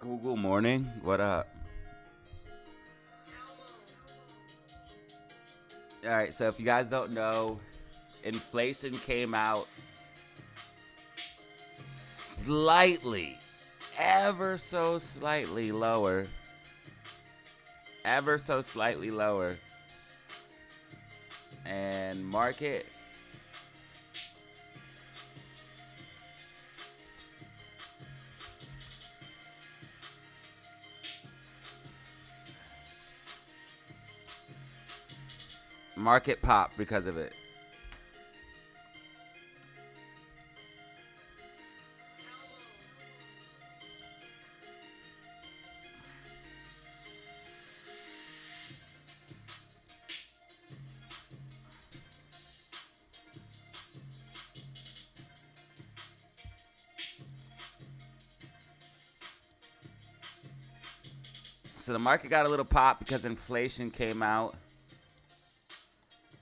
Google morning. What up? All right, so if you guys don't know, inflation came out slightly, ever so slightly lower, and market popped because of it. So the market got a little pop because inflation came out.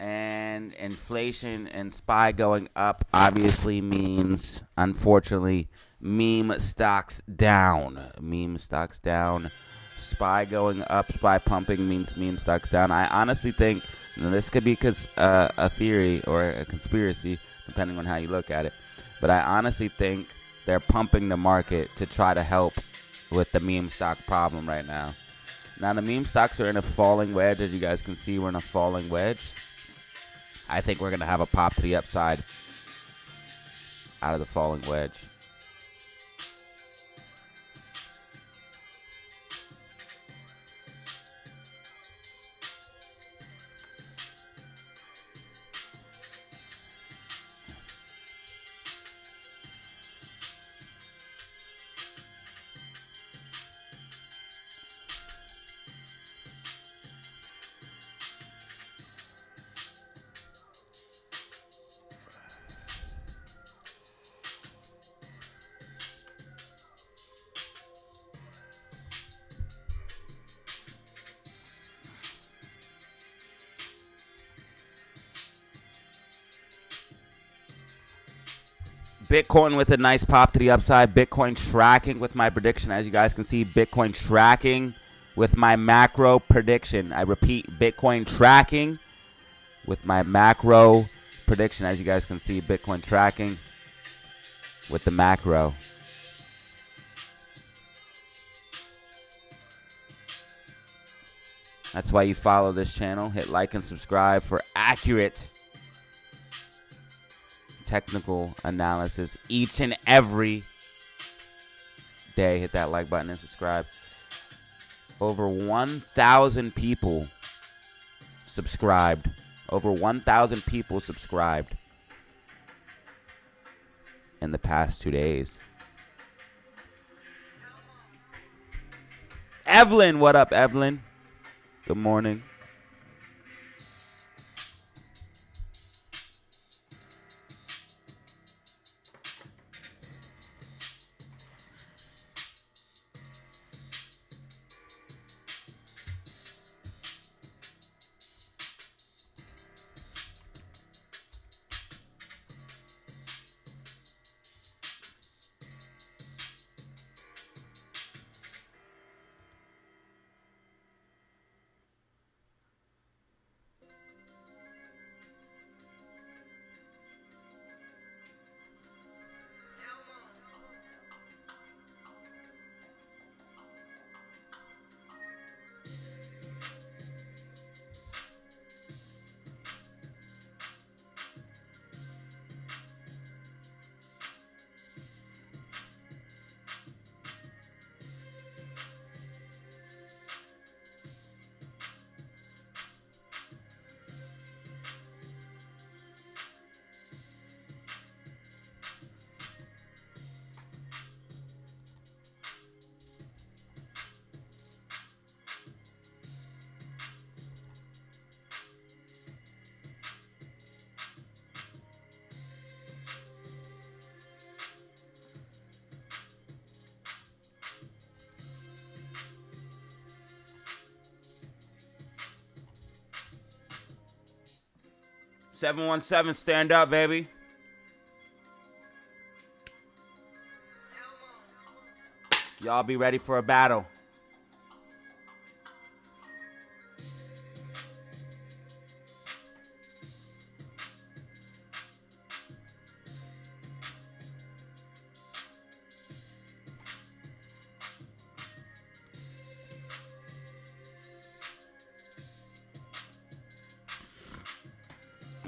And inflation and SPY going up obviously means, unfortunately, meme stocks down. Meme stocks down. SPY going up, SPY pumping means meme stocks down. I honestly think, this could be a theory or a conspiracy, depending on how you look at it. But I honestly think they're pumping the market to try to help with the meme stock problem right now. Now, the meme stocks are in a falling wedge. As you guys can see, we're in a falling wedge. I think we're going to have a pop to the upside out of the falling wedge. Bitcoin with a nice pop to the upside. Bitcoin tracking with my prediction. As you guys can see, Bitcoin tracking with my macro prediction. I repeat, Bitcoin tracking with my macro prediction. As you guys can see, Bitcoin tracking with the macro. That's why you follow this channel. Hit like and subscribe for accurate technical analysis each and every day. Hit that like button and subscribe. Over 1,000 people subscribed. Over 1,000 people subscribed in the past 2 days. Evelyn, what up, Evelyn? Good morning. $717, stand up, baby. Y'all be ready for a battle.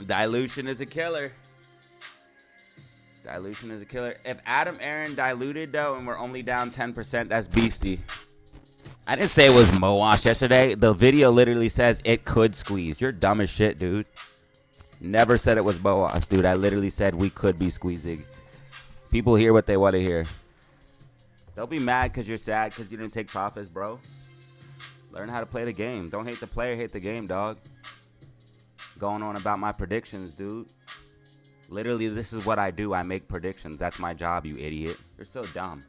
Dilution is a killer. Dilution is a killer. If Adam Aaron diluted, though, and we're only down 10%, that's beastie. I didn't say it was Moass yesterday. The video literally says it could squeeze. You're dumb as shit, dude. Never said it was Moass, dude. I literally said we could be squeezing. People hear what they want to hear. They'll be mad because you're sad because you didn't take profits, bro. Learn how to play the game. Don't hate the player, hate the game, dog. Going on about my predictions, dude. Literally, this is what I do. I make predictions. That's my job, you idiot. You're so dumb.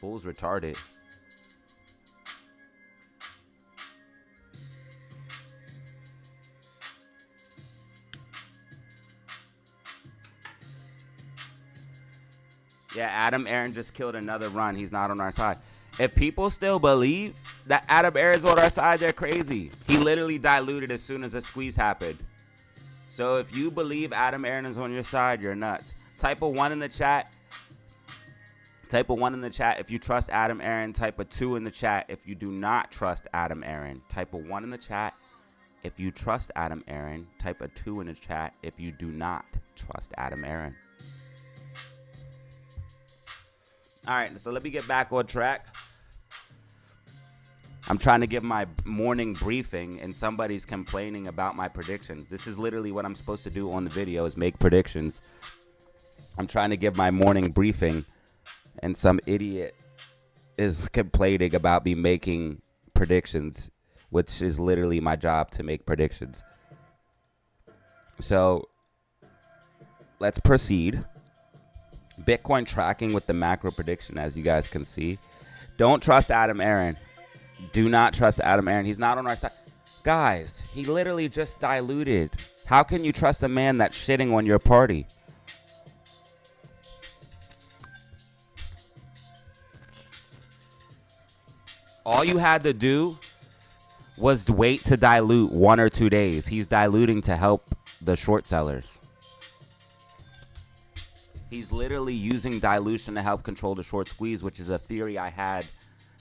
Bull's retarded. Yeah, Adam Aaron just killed another run. He's not on our side. If people still believe that Adam Aaron's on our side, they're crazy. He literally diluted as soon as the squeeze happened. So if you believe Adam Aaron is on your side, you're nuts. Type a 1 in the chat. Type a 1 in the chat if you trust Adam Aaron. Type a 2 in the chat if you do not trust Adam Aaron. Type a 1 in the chat if you trust Adam Aaron. Type a 2 in the chat if you do not trust Adam Aaron. All right, so let me get back on track. I'm trying to give my morning briefing, and somebody's complaining about my predictions. This is literally what I'm supposed to do on the video, is make predictions. I'm trying to give my morning briefing, and some idiot is complaining about me making predictions, which is literally my job, to make predictions. So let's proceed. Bitcoin tracking with the macro prediction, as you guys can see. Don't trust Adam Aaron. Do not trust Adam Aaron. He's not on our side. Guys, he literally just diluted. How can you trust a man that's shitting on your party? All you had to do was wait to dilute 1 or 2 days. He's diluting to help the short sellers. He's literally using dilution to help control the short squeeze, which is a theory I had,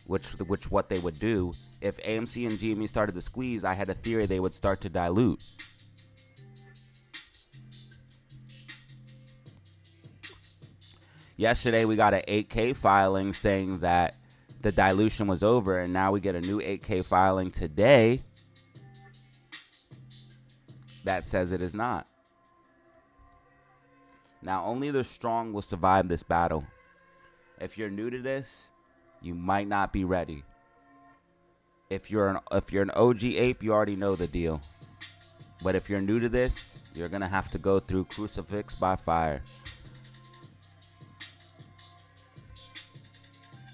which what they would do. If AMC and GME started to squeeze, I had a theory they would start to dilute. Yesterday, we got an 8K filing saying that the dilution was over, and now we get a new 8K filing today that says it is not. Now, only the strong will survive this battle. If you're new to this, you might not be ready. If you're an OG ape, you already know the deal. But if you're new to this, you're going to have to go through crucifix by fire.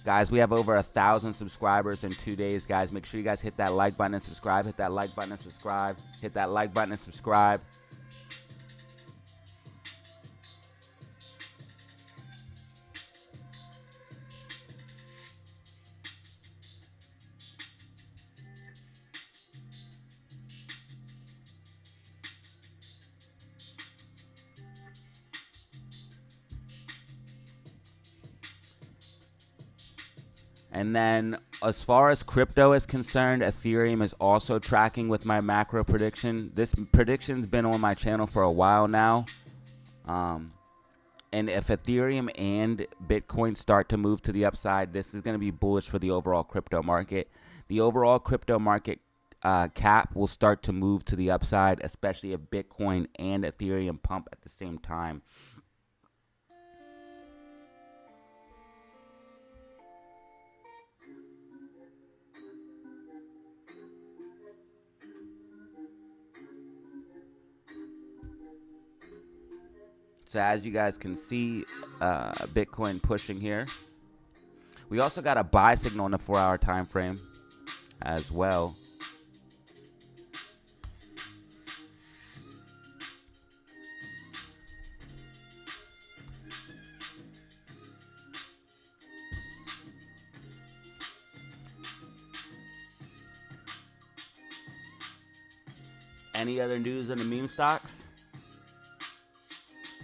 Guys, we have over 1,000 subscribers in 2 days, guys. Make sure you guys hit that like button and subscribe. Hit that like button and subscribe. Hit that like button and subscribe. And then as far as crypto is concerned, Ethereum is also tracking with my macro prediction. This prediction's been on my channel for a while now. And if Ethereum and Bitcoin start to move to the upside, this is going to be bullish for the overall crypto market. The overall crypto market cap will start to move to the upside, especially if Bitcoin and Ethereum pump at the same time. So as you guys can see, Bitcoin pushing here. We also got a buy signal in the 4-hour time frame as well. Any other news on the meme stocks?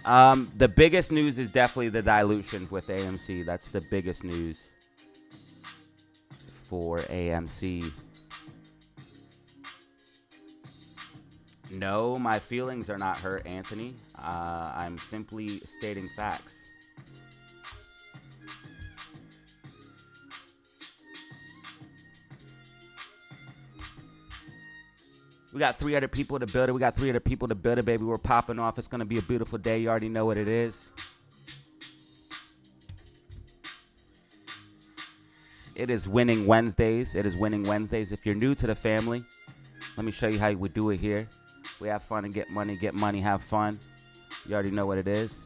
The biggest news is definitely the dilution with AMC. That's the biggest news for AMC. No, my feelings are not hurt, Anthony. I'm simply stating facts. We got 300 people to build it. We got 300 people to build it, baby. We're popping off. It's going to be a beautiful day. You already know what it is. It is Winning Wednesdays. It is Winning Wednesdays. If you're new to the family, let me show you how we do it here. We have fun and get money, have fun. You already know what it is.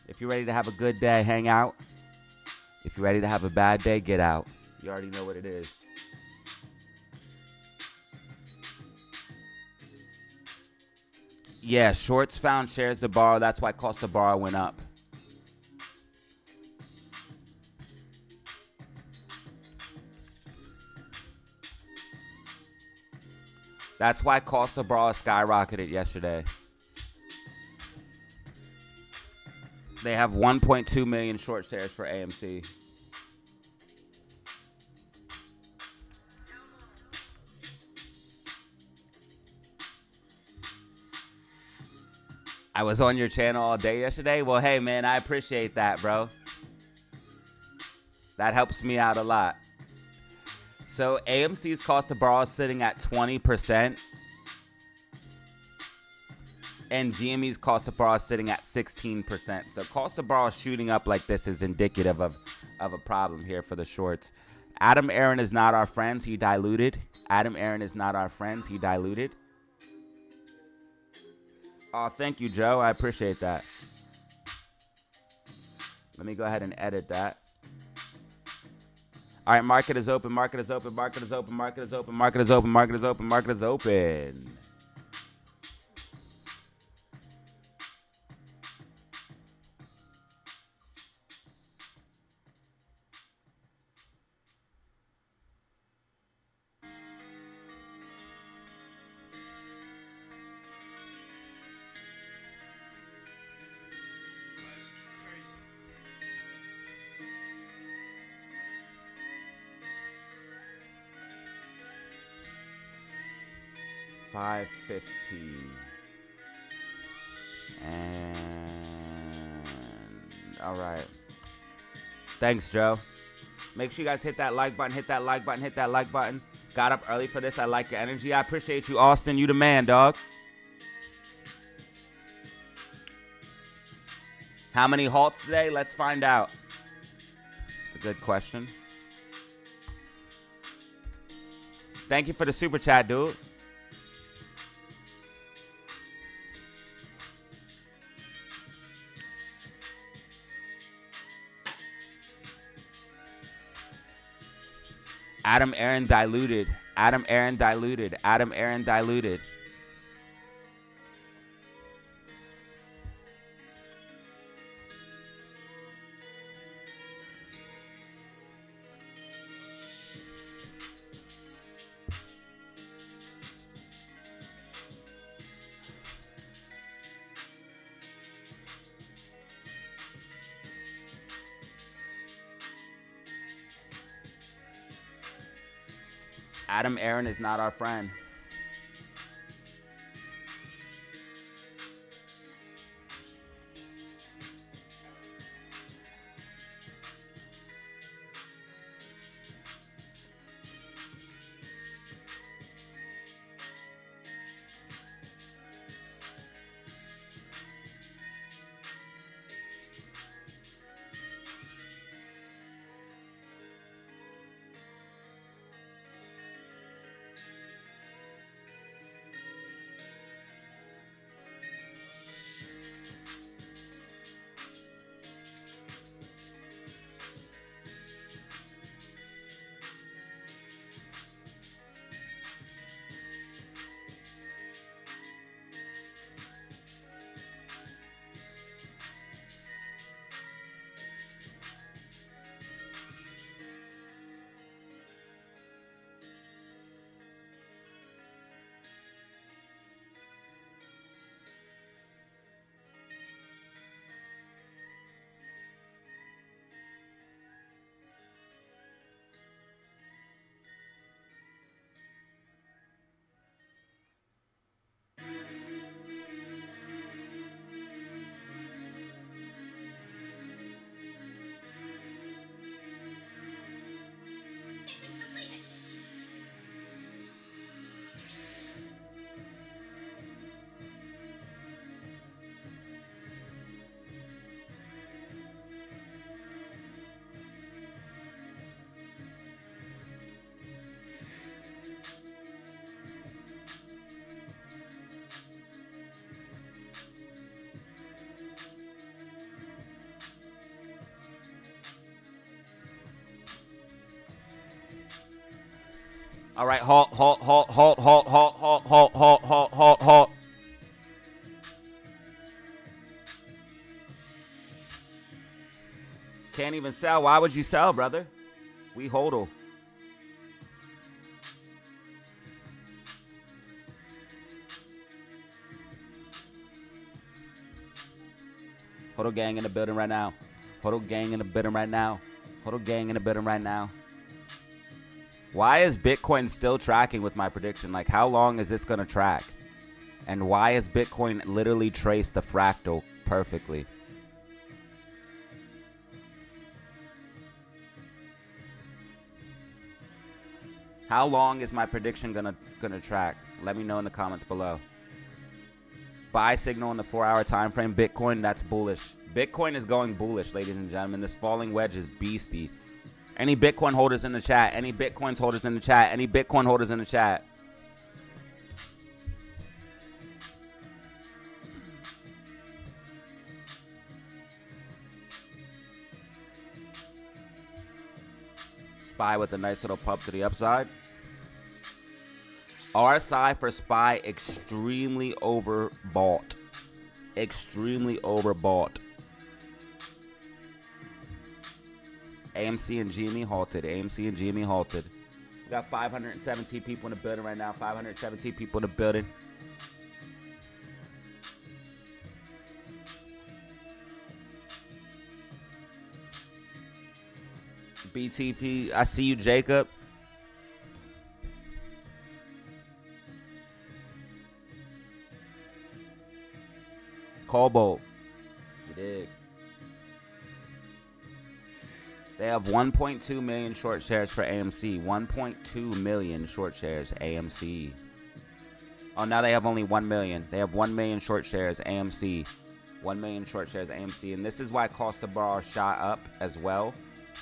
If you're ready to have a good day, hang out. If you're ready to have a bad day, get out. You already know what it is. Yeah, shorts found shares to borrow. That's why cost to borrow went up. That's why cost to borrow skyrocketed yesterday. They have 1.2 million short shares for AMC. I was on your channel all day yesterday. Well, hey, man, I appreciate that, bro. That helps me out a lot. So AMC's cost to borrow is sitting at 20%. And GME's cost to borrow is sitting at 16%. So cost to borrow shooting up like this is indicative of a problem here for the shorts. Adam Aaron is not our friends. He diluted. Adam Aaron is not our friends. He diluted. Oh, thank you, Joe. I appreciate that. Let me go ahead and edit that. All right, market is open. Market is open. Market is open. Market is open. Market is open. Market is open. Market is open. $5.15. And all right. Thanks, Joe. Make sure you guys hit that like button, hit that like button, hit that like button. Got up early for this. I like your energy. I appreciate you, Austin. You the man, dog. How many halts today? Let's find out. It's a good question. Thank you for the super chat, dude. Adam Aaron diluted. Adam Aaron diluted. Adam Aaron diluted. Adam Aaron is not our friend. All right, halt. Can't even sell. Why would you sell, brother? We hodl. Hodl gang in the building right now. Hodl gang in the building right now. Hodl gang in the building right now. Why is Bitcoin still tracking with my prediction? Like, how long is this going to track? And why is Bitcoin literally traced the fractal perfectly? How long is my prediction gonna track? Let me know in the comments below. Buy signal in the 4-hour time frame. Bitcoin, that's bullish. Bitcoin is going bullish, ladies and gentlemen. This falling wedge is beastie. Any Bitcoin holders in the chat? Any Bitcoin holders in the chat? Any Bitcoin holders in the chat? SPY with a nice little pump to the upside. RSI for SPY extremely overbought. Extremely overbought. AMC and GME halted. AMC and GME halted. We got 517 people in the building right now. 517 people in the building. BTP, I see you, Jacob. Cobalt. You dig? They have 1.2 million short shares for AMC. 1.2 million short shares, AMC. Oh, now they have only 1 million. They have 1 million short shares, AMC. 1 million short shares, AMC. And this is why cost to borrow shot up as well,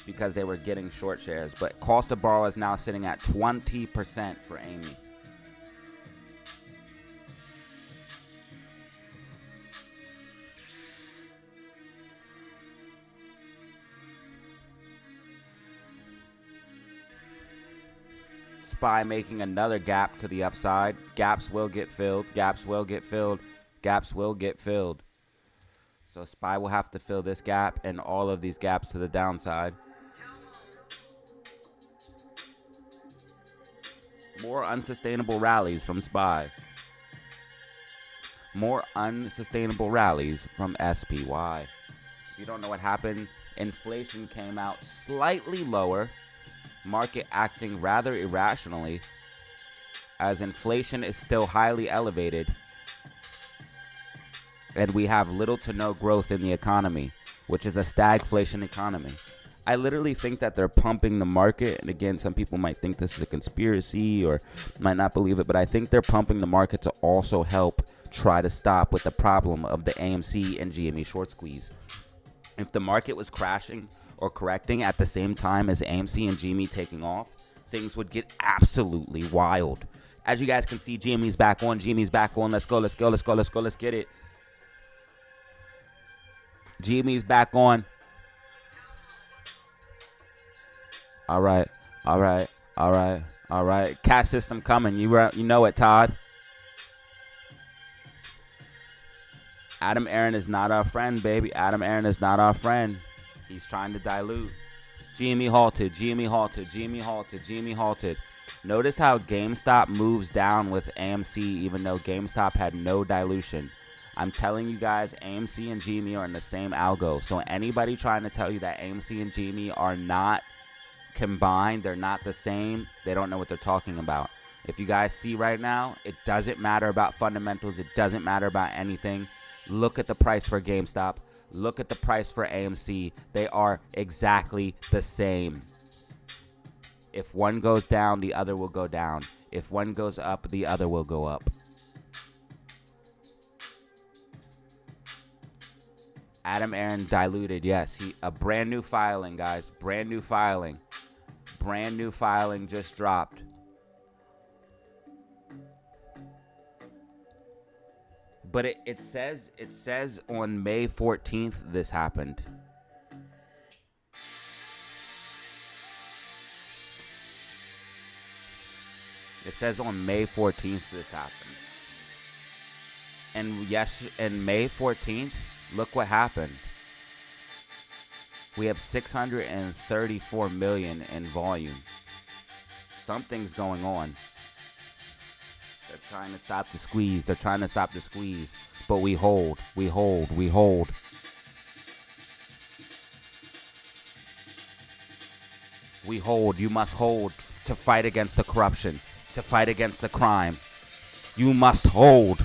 because they were getting short shares. But cost to borrow is now sitting at 20% for AME. SPY making another gap to the upside. Gaps will get filled. Gaps will get filled. Gaps will get filled. So SPY will have to fill this gap and all of these gaps to the downside. More unsustainable rallies from SPY. More unsustainable rallies from SPY. If you don't know what happened, inflation came out slightly lower. Market acting rather irrationally, as inflation is still highly elevated and we have little to no growth in the economy, which is a stagflation economy. I literally think that they're pumping the market, and again, some people might think this is a conspiracy or might not believe it, but I think they're pumping the market to also help try to stop with the problem of the AMC and GME short squeeze. If the market was crashing or correcting at the same time as AMC and GME taking off, things would get absolutely wild. As you guys can see, GME's back on. GME's back on. Let's go. Let's go. Let's go. Let's go. Let's get it. GME's back on. All right. All right. All right. All right. Cat system coming. You know it, Todd. Adam Aaron is not our friend, baby. Adam Aaron is not our friend. He's trying to dilute. GME halted. GME halted. GME halted. GME halted. Notice how GameStop moves down with AMC, even though GameStop had no dilution. I'm telling you guys, AMC and GME are in the same algo. So anybody trying to tell you that AMC and GME are not combined, they're not the same, they don't know what they're talking about. If you guys see right now, it doesn't matter about fundamentals. It doesn't matter about anything. Look at the price for GameStop. Look at the price for AMC. They are exactly the same. If one goes down, the other will go down. If one goes up, the other will go up. Adam Aaron diluted. Yes, a brand new filing, guys. Brand new filing. Brand new filing just dropped. But it says on May 14th this happened. It says on May 14th this happened. And yes, and May 14th, look what happened. We have 634 million in volume. Something's going on. They're trying to stop the squeeze. They're trying to stop the squeeze. But we hold. We hold. We hold. We hold. You must hold to fight against the corruption, to fight against the crime. You must hold.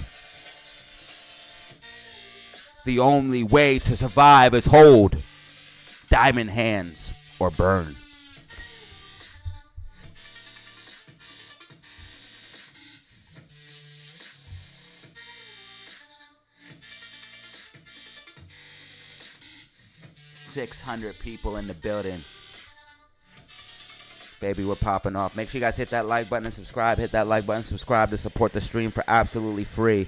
The only way to survive is hold. Diamond hands or burn. $600 people in the building. Baby, we're popping off. Make sure you guys hit that like button and subscribe. Hit that like button, subscribe to support the stream for absolutely free.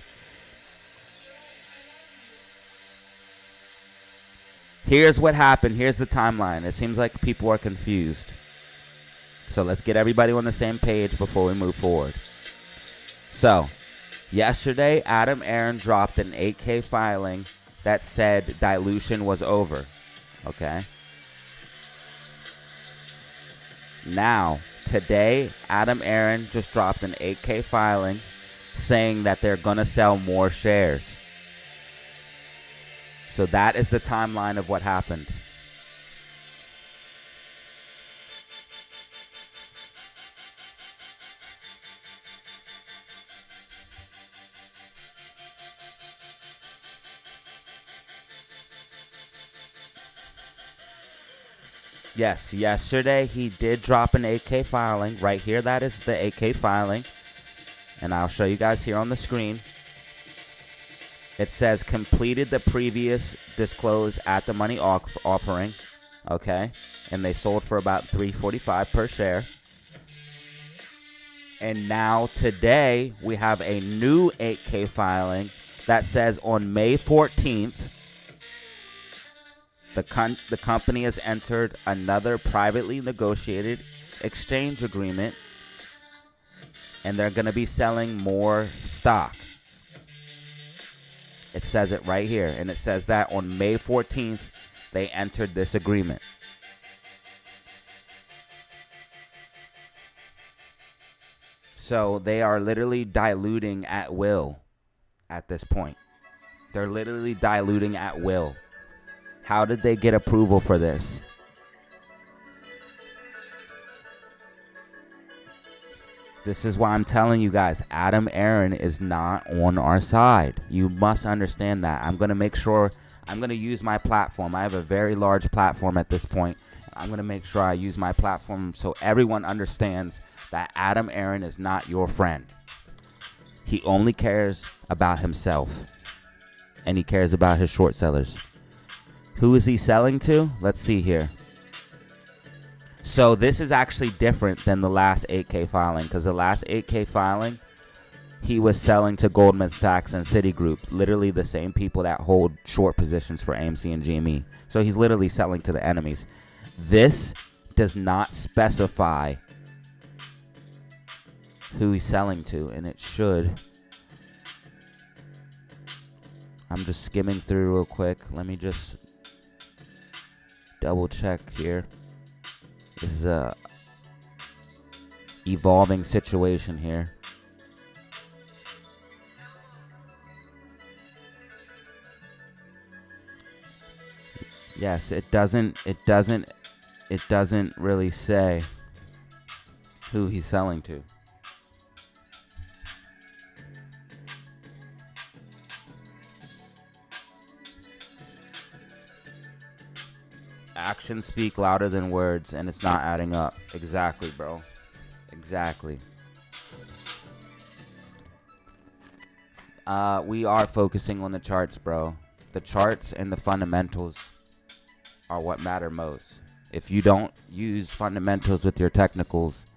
Here's what happened. Here's the timeline. It seems like people are confused. So let's get everybody on the same page before we move forward. So, yesterday, Adam Aaron dropped an 8K filing that said dilution was over. Okay? Now, today, Adam Aaron just dropped an 8K filing saying that they're going to sell more shares. So that is the timeline of what happened. Yes, yesterday he did drop an 8K filing. Right here, that is the 8K filing. And I'll show you guys here on the screen. It says completed the previous disclose at the money offering. Okay. And they sold for about $3.45 per share. And now today we have a new 8K filing that says on May 14th, the company has entered another privately negotiated exchange agreement, and they're going to be selling more stock. It says it right here, and it says that on May 14th, they entered this agreement. So they are literally diluting at will at this point. They're literally diluting at will. How did they get approval for this? This is why I'm telling you guys, Adam Aaron is not on our side. You must understand that. I'm going to make sure, I'm going to use my platform. I have a very large platform at this point. I'm going to make sure I use my platform so everyone understands that Adam Aaron is not your friend. He only cares about himself. And he cares about his short sellers. Who is he selling to? Let's see here. So this is actually different than the last 8K filing, because the last 8K filing, he was selling to Goldman Sachs and Citigroup, literally the same people that hold short positions for AMC and GME. So he's literally selling to the enemies. This does not specify who he's selling to, and it should. I'm just skimming through real quick. Let me just double check here. This is a evolving situation here. Yes, it doesn't really say who he's selling to. Actions speak louder than words, and it's not adding up. Exactly, bro. Exactly. We are focusing on the charts, bro. The charts and the fundamentals are what matter most. If you don't use fundamentals with your technicals,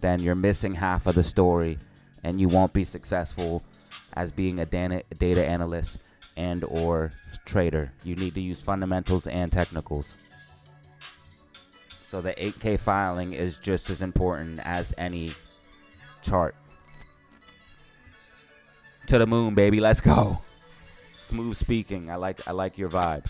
then you're missing half of the story, and you won't be successful as being a data analyst and or trader. You need to use fundamentals and technicals. So the 8K filing is just as important as any chart. to the moon, baby. Let's go. Smooth speaking. I like your vibe.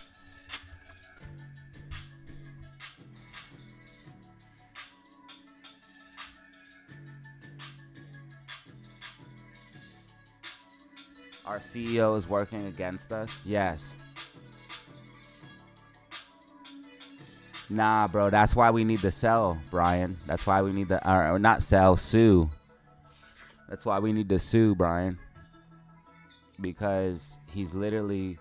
Our CEO is working against us. Yes. Nah, bro. That's why we need to sell, Brian. That's why we need to, or not sell, sue. That's why we need to sue, Brian. Because he's literally,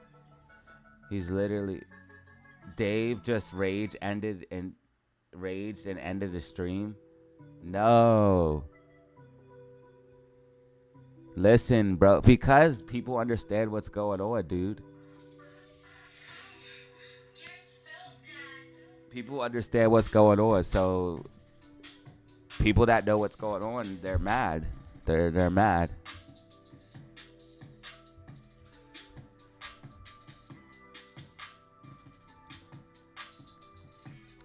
Dave just raged and ended the stream. No. Listen, bro, because people understand what's going on, dude. People understand what's going on, so people that know what's going on, they're mad. They're mad.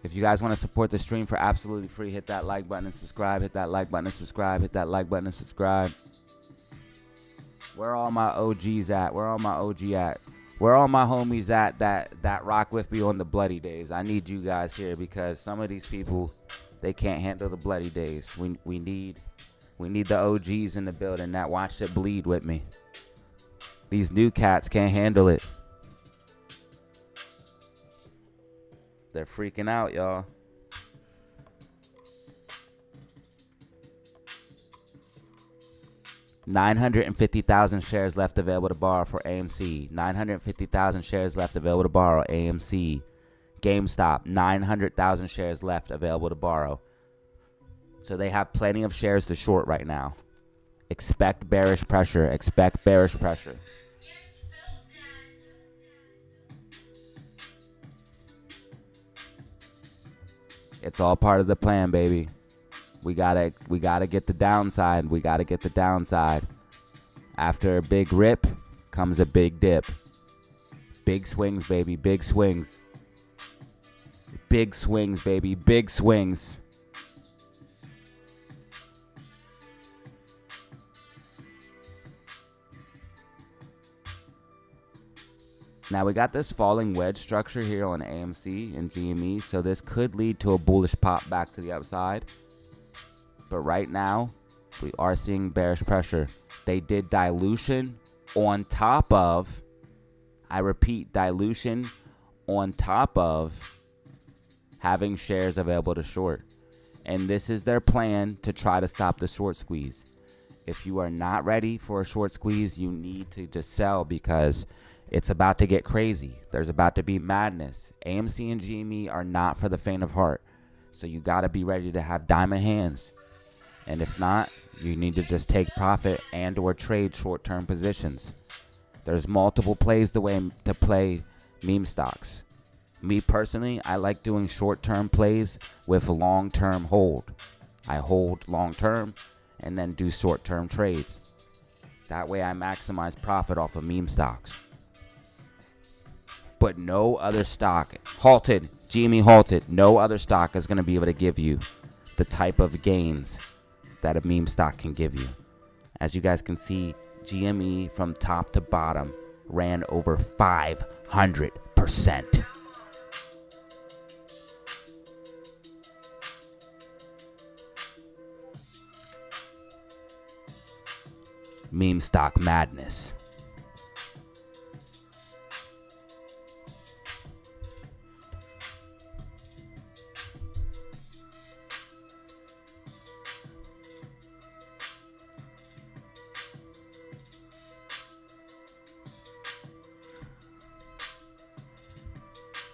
If you guys want to support the stream for absolutely free, hit that like button and subscribe. Hit that like button and subscribe. Hit that like button and subscribe. Where are all my OGs at? Where all my OG at? Where all my homies at that rock with me on the bloody days? I need you guys here because some of these people, they can't handle the bloody days. We need the OGs in the building that watched it bleed with me. These new cats can't handle it. They're freaking out, y'all. $950,000 shares left available to borrow for AMC. 950,000 shares left available to borrow. AMC. GameStop. 900,000 shares left available to borrow. So they have plenty of shares to short right now. Expect bearish pressure. Expect bearish pressure. It's all part of the plan, baby. We gotta get the downside. We gotta get the downside. After a big rip comes a big dip. Big swings, baby. Big swings. Big swings, baby. Big swings. Now we got this falling wedge structure here on AMC and GME, so this could lead to a bullish pop back to the upside. But right now, we are seeing bearish pressure. They did dilution on top of, I repeat, dilution on top of having shares available to short. And this is their plan to try to stop the short squeeze. If you are not ready for a short squeeze, you need to just sell because it's about to get crazy. There's about to be madness. AMC and GME are not for the faint of heart. So you got to be ready to have diamond hands. And if not, you need to just take profit and or trade short-term positions. There's multiple plays the way to play meme stocks. Me personally, I like doing short-term plays with long-term hold. I hold long-term and then do short-term trades. That way I maximize profit off of meme stocks. But no other stock, halted, GME halted, no other stock is going to be able to give you the type of gains that a meme stock can give you. As you guys can see, GME from top to bottom ran over 500%. Meme stock madness.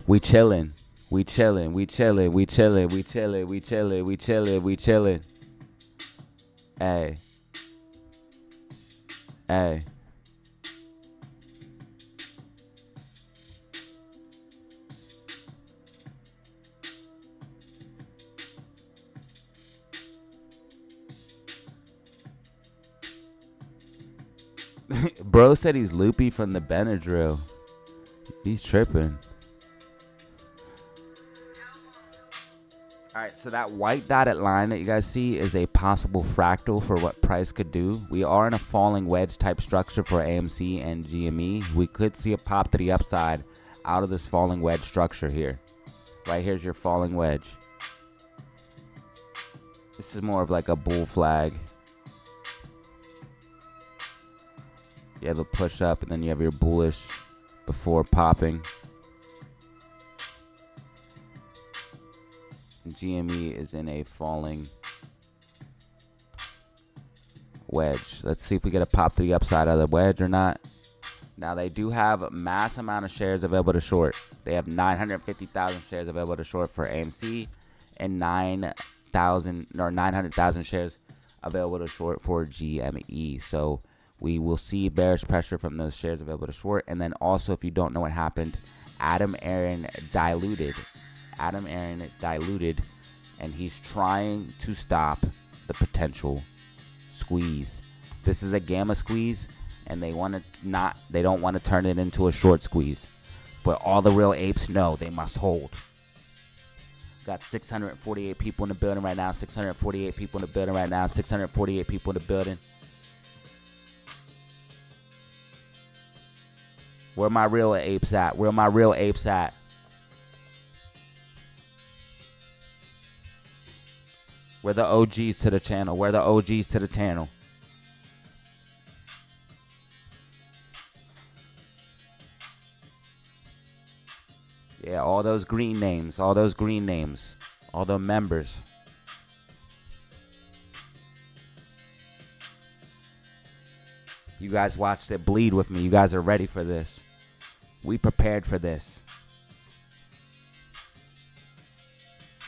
We chillin', we chillin', we chillin', we chillin', we chillin', we chillin', we chillin', we chillin'. Hey. Hey. Bro said he's loopy from the Benadryl. He's tripping. All right, right, so that white dotted line that you guys see is a possible fractal for what price could do. We are in a falling wedge type structure for AMC and GME. We could see a pop to the upside out of this falling wedge structure here. Right here's your falling wedge. This is more of like a bull flag. You have a push up and then you have your bullish before popping. GME is in a falling wedge. Let's see if we get a pop to the upside of the wedge or not. Now they do have a mass amount of shares available to short. They have 950,000 shares available to short for AMC and 900,000 shares available to short for GME. So we will see bearish pressure from those shares available to short. And then also, if you don't know what happened, Adam Aaron diluted, and he's trying to stop the potential squeeze. This is a gamma squeeze, and they don't want to turn it into a short squeeze. But all the real apes know they must hold. Got 648 people in the building right now. 648 people in the building right now. 648 people in the building. Where my real apes at? Where my real apes at? We're the OGs to the channel. We're the OGs to the channel. Yeah, all those green names. All those green names. All the members. You guys watched it bleed with me. You guys are ready for this. We prepared for this.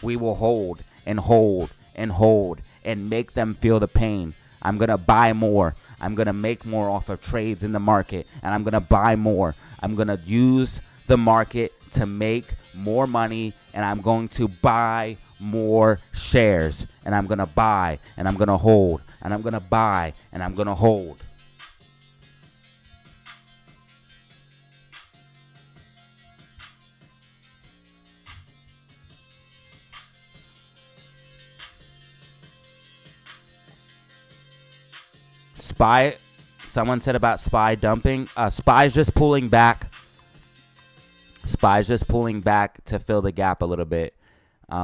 We will hold and hold and hold and make them feel the pain. I'm going to buy more. I'm going to make more off of trades in the market, and I'm going to buy more. I'm going to use the market to make more money, and I'm going to buy more shares, and I'm going to buy, and I'm going to hold, and I'm going to buy, and I'm going to hold. SPY, someone said about SPY dumping. SPY's just pulling back. SPY's just pulling back to fill the gap a little bit.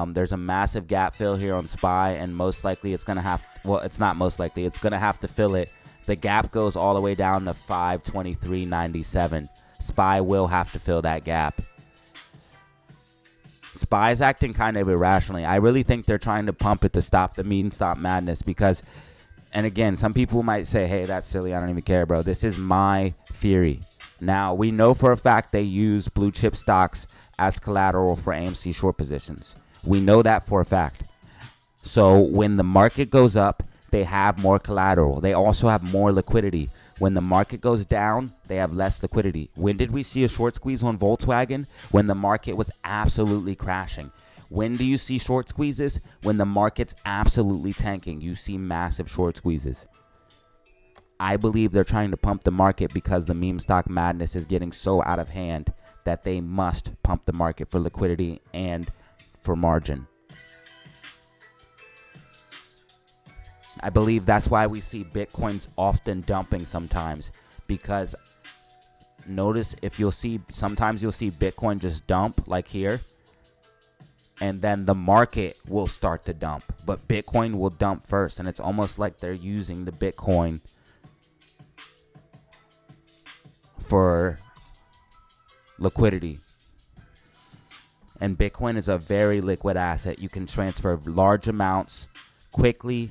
There's a massive gap fill here on SPY, and most likely it's going to have, well, it's not most likely, it's going to have to fill it. The gap goes all the way down to 523.97. SPY will have to fill that gap. SPY's acting kind of irrationally. I really think they're trying to pump it to stop the meme stop madness because, and again, some people might say, hey, that's silly. I don't even care, bro. This is my theory. Now, we know for a fact they use blue chip stocks as collateral for AMC short positions. We know that for a fact. So when the market goes up, they have more collateral. They also have more liquidity. When the market goes down, they have less liquidity. When did we see a short squeeze on Volkswagen? When the market was absolutely crashing. When do you see short squeezes? When the market's absolutely tanking. You see massive short squeezes. I believe they're trying to pump the market because the meme stock madness is getting so out of hand that they must pump the market for liquidity and for margin. I believe that's why we see Bitcoins often dumping sometimes, because notice if you'll see, sometimes you'll see Bitcoin just dump like here, and then the market will start to dump, but Bitcoin will dump first, and it's almost like they're using the Bitcoin for liquidity. And Bitcoin is a very liquid asset. You can transfer large amounts quickly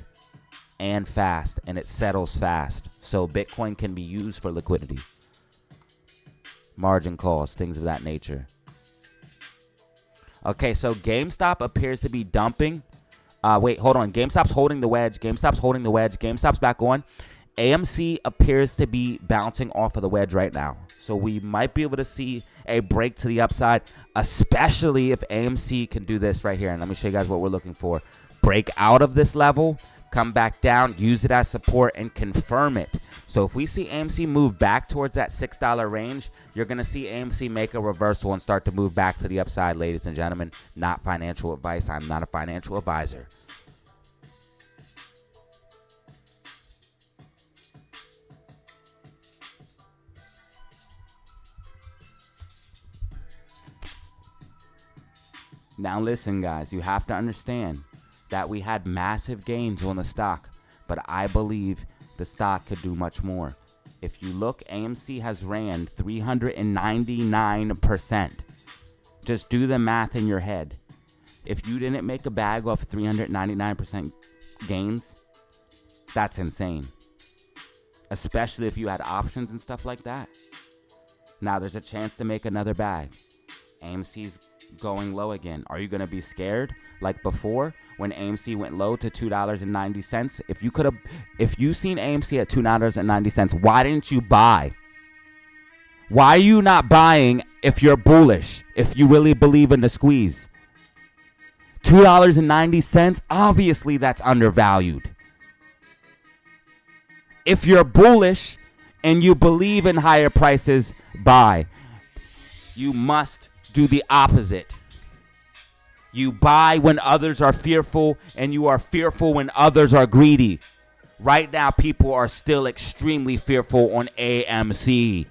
and fast, and it settles fast. So Bitcoin can be used for liquidity, margin calls, things of that nature. Okay, so GameStop appears to be dumping. Wait, hold on. GameStop's holding the wedge. GameStop's holding the wedge. GameStop's back on. AMC appears to be bouncing off of the wedge right now. So we might be able to see a break to the upside, especially if AMC can do this right here. And let me show you guys what we're looking for. Break out of this level, come back down, use it as support, and confirm it. So if we see AMC move back towards that $6 range, you're going to see AMC make a reversal and start to move back to the upside, ladies and gentlemen. Not financial advice. I'm not a financial advisor. Now listen, guys, you have to understand that we had massive gains on the stock, but I believe the stock could do much more. If you look, AMC has ran 399%. Just do the math in your head. If you didn't make a bag off 399% gains, that's insane. Especially if you had options and stuff like that. Now there's a chance to make another bag. AMC's going low again. Are you going to be scared like before when AMC went low to $2.90? If you seen AMC at $2.90, why didn't you buy? Why are you not buying if you're bullish, if you really believe in the squeeze? $2.90, obviously that's undervalued. If you're bullish and you believe in higher prices, buy. You must do the opposite. You buy when others are fearful, and you are fearful when others are greedy. Right now, people are still extremely fearful on AMC.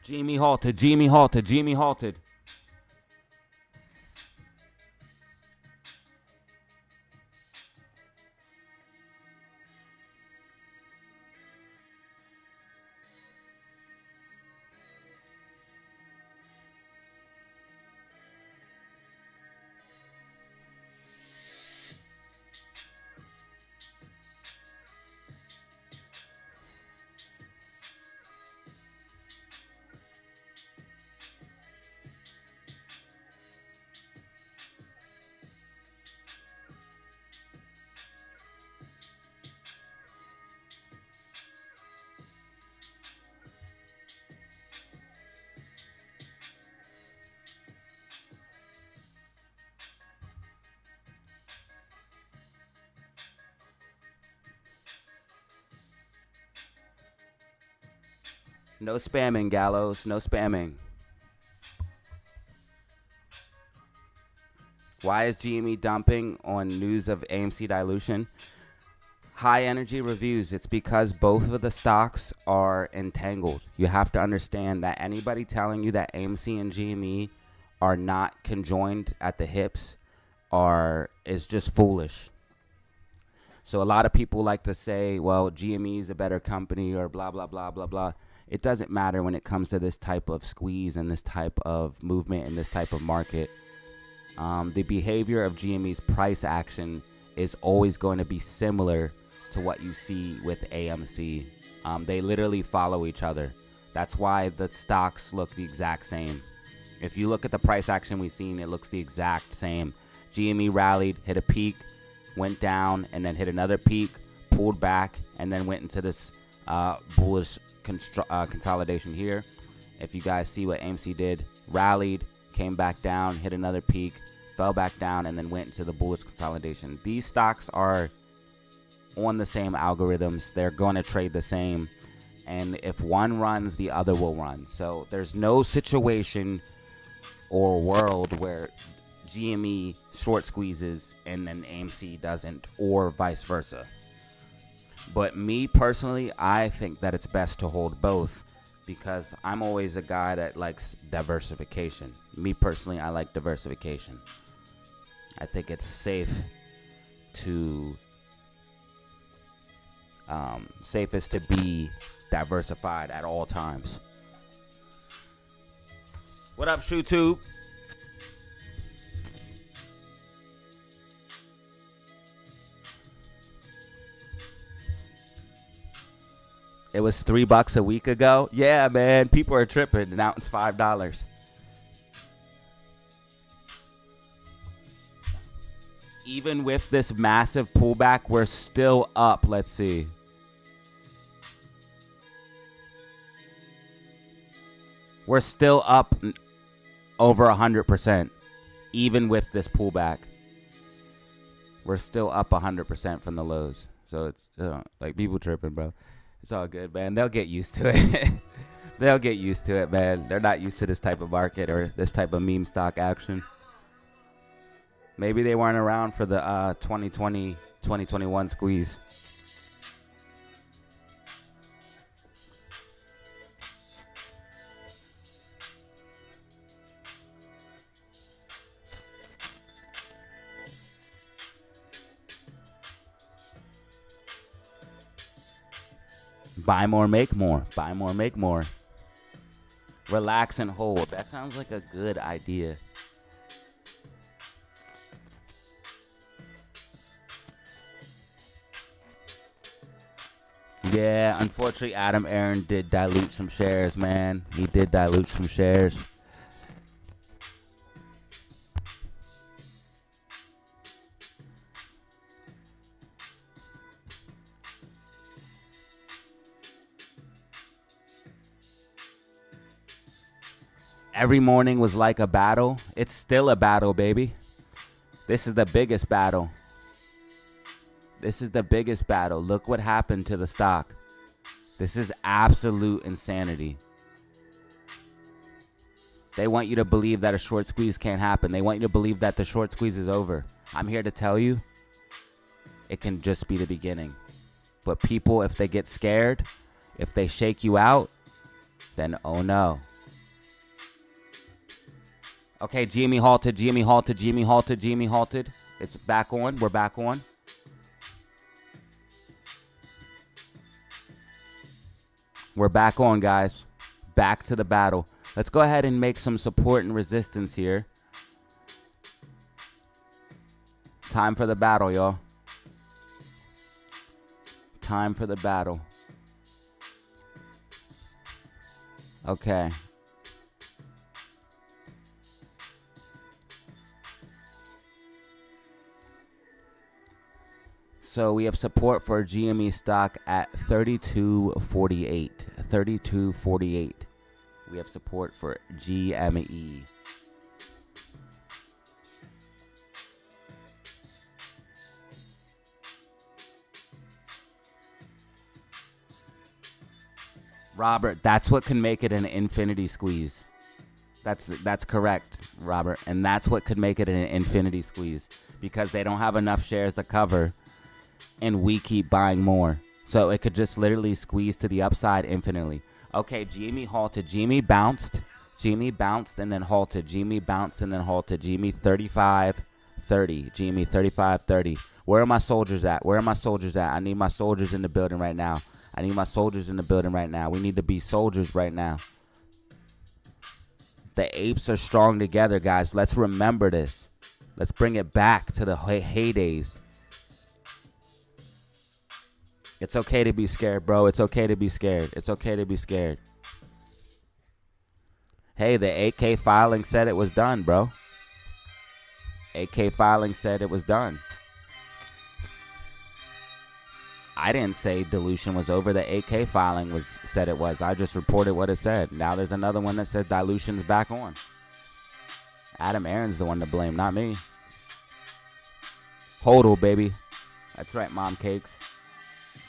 Jimmy halted. Jimmy halted. Jimmy halted. No spamming, Gallows. No spamming. Why is GME dumping on news of AMC dilution? High energy reviews. It's because both of the stocks are entangled. You have to understand that anybody telling you that AMC and GME are not conjoined at the hips is just foolish. So a lot of people like to say, well, GME is a better company or blah, blah, blah, blah, blah. It doesn't matter when it comes to this type of squeeze and this type of movement and this type of market. The behavior of GME's price action is always going to be similar to what you see with AMC. They literally follow each other. That's why the stocks look the exact same. If you look at the price action we've seen, it looks the exact same. GME rallied, hit a peak, went down, and then hit another peak, pulled back, and then went into this bullish consolidation here. If you guys see what AMC did, rallied, came back down, hit another peak, fell back down, and then went into the bullish consolidation. These stocks are on the same algorithms. They're going to trade the same. And if one runs, the other will run. So there's no situation or world where GME short squeezes and then AMC doesn't, or vice versa. But me personally, I think that it's best to hold both because I'm always a guy that likes diversification. Me personally, I like diversification. I think it's safe to safest to be diversified at all times. What up, ShoeTube? It was $3 a week ago. Yeah, man. People are tripping. Now it's $5. Even with this massive pullback, we're still up. Let's see. We're still up over 100%. Even with this pullback. We're still up 100% from the lows. So it's like people tripping, bro. It's all good, man. They'll get used to it. They'll get used to it, man. They're not used to this type of market or this type of meme stock action. Maybe they weren't around for the 2020, 2021 squeeze. Buy more, make more. Buy more, make more. Relax and hold. That sounds like a good idea. Yeah, unfortunately, Adam Aaron did dilute some shares, man. He did dilute some shares. Every morning was like a battle. It's still a battle, baby. This is the biggest battle. This is the biggest battle. Look what happened to the stock. This is absolute insanity. They want you to believe that a short squeeze can't happen. They want you to believe that the short squeeze is over. I'm here to tell you, it can just be the beginning. But people, if they get scared, if they shake you out, then oh no. Okay, GME halted, GME halted, GME halted, GME halted. It's back on. We're back on. We're back on, guys. Back to the battle. Let's go ahead and make some support and resistance here. Time for the battle, y'all. Time for the battle. Okay. So we have support for GME stock at 32.48. 32.48. We have support for GME. Robert, that's what can make it an infinity squeeze. That's correct, Robert. And that's what could make it an infinity squeeze. Because they don't have enough shares to cover. And we keep buying more. So it could just literally squeeze to the upside infinitely. Okay, GME halted. GME bounced. GME bounced and then halted. GME bounced and then halted. GME 35.30. GME 35.30. Where are my soldiers at? Where are my soldiers at? I need my soldiers in the building right now. I need my soldiers in the building right now. We need to be soldiers right now. The apes are strong together, guys. Let's remember this. Let's bring it back to the heydays. It's okay to be scared, bro. It's okay to be scared. It's okay to be scared. Hey, the 8K filing said it was done, bro. 8K filing said it was done. I didn't say dilution was over. The 8K filing said it was. I just reported what it said. Now there's another one that says dilution's back on. Adam Aaron's the one to blame, not me. Hodl, baby. That's right, mom cakes.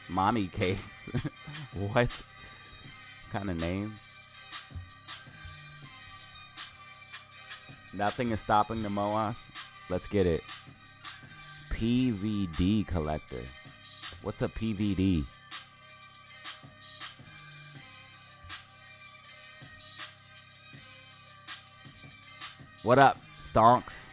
Mommy cakes. What kind of name? Nothing is stopping the Moass. Let's get it. PVD collector. What's a PVD? What up, stonks?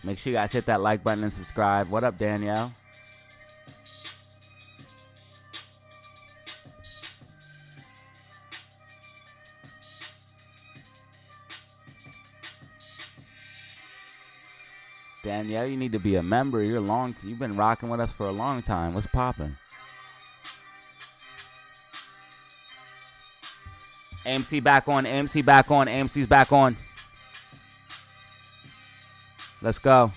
Make sure you guys hit that like button and subscribe. What up, Danielle? Danielle, you need to be a member. You've been rocking with us for a long time. What's poppin'? AMC back on. AMC back on. AMC's back on. Let's go.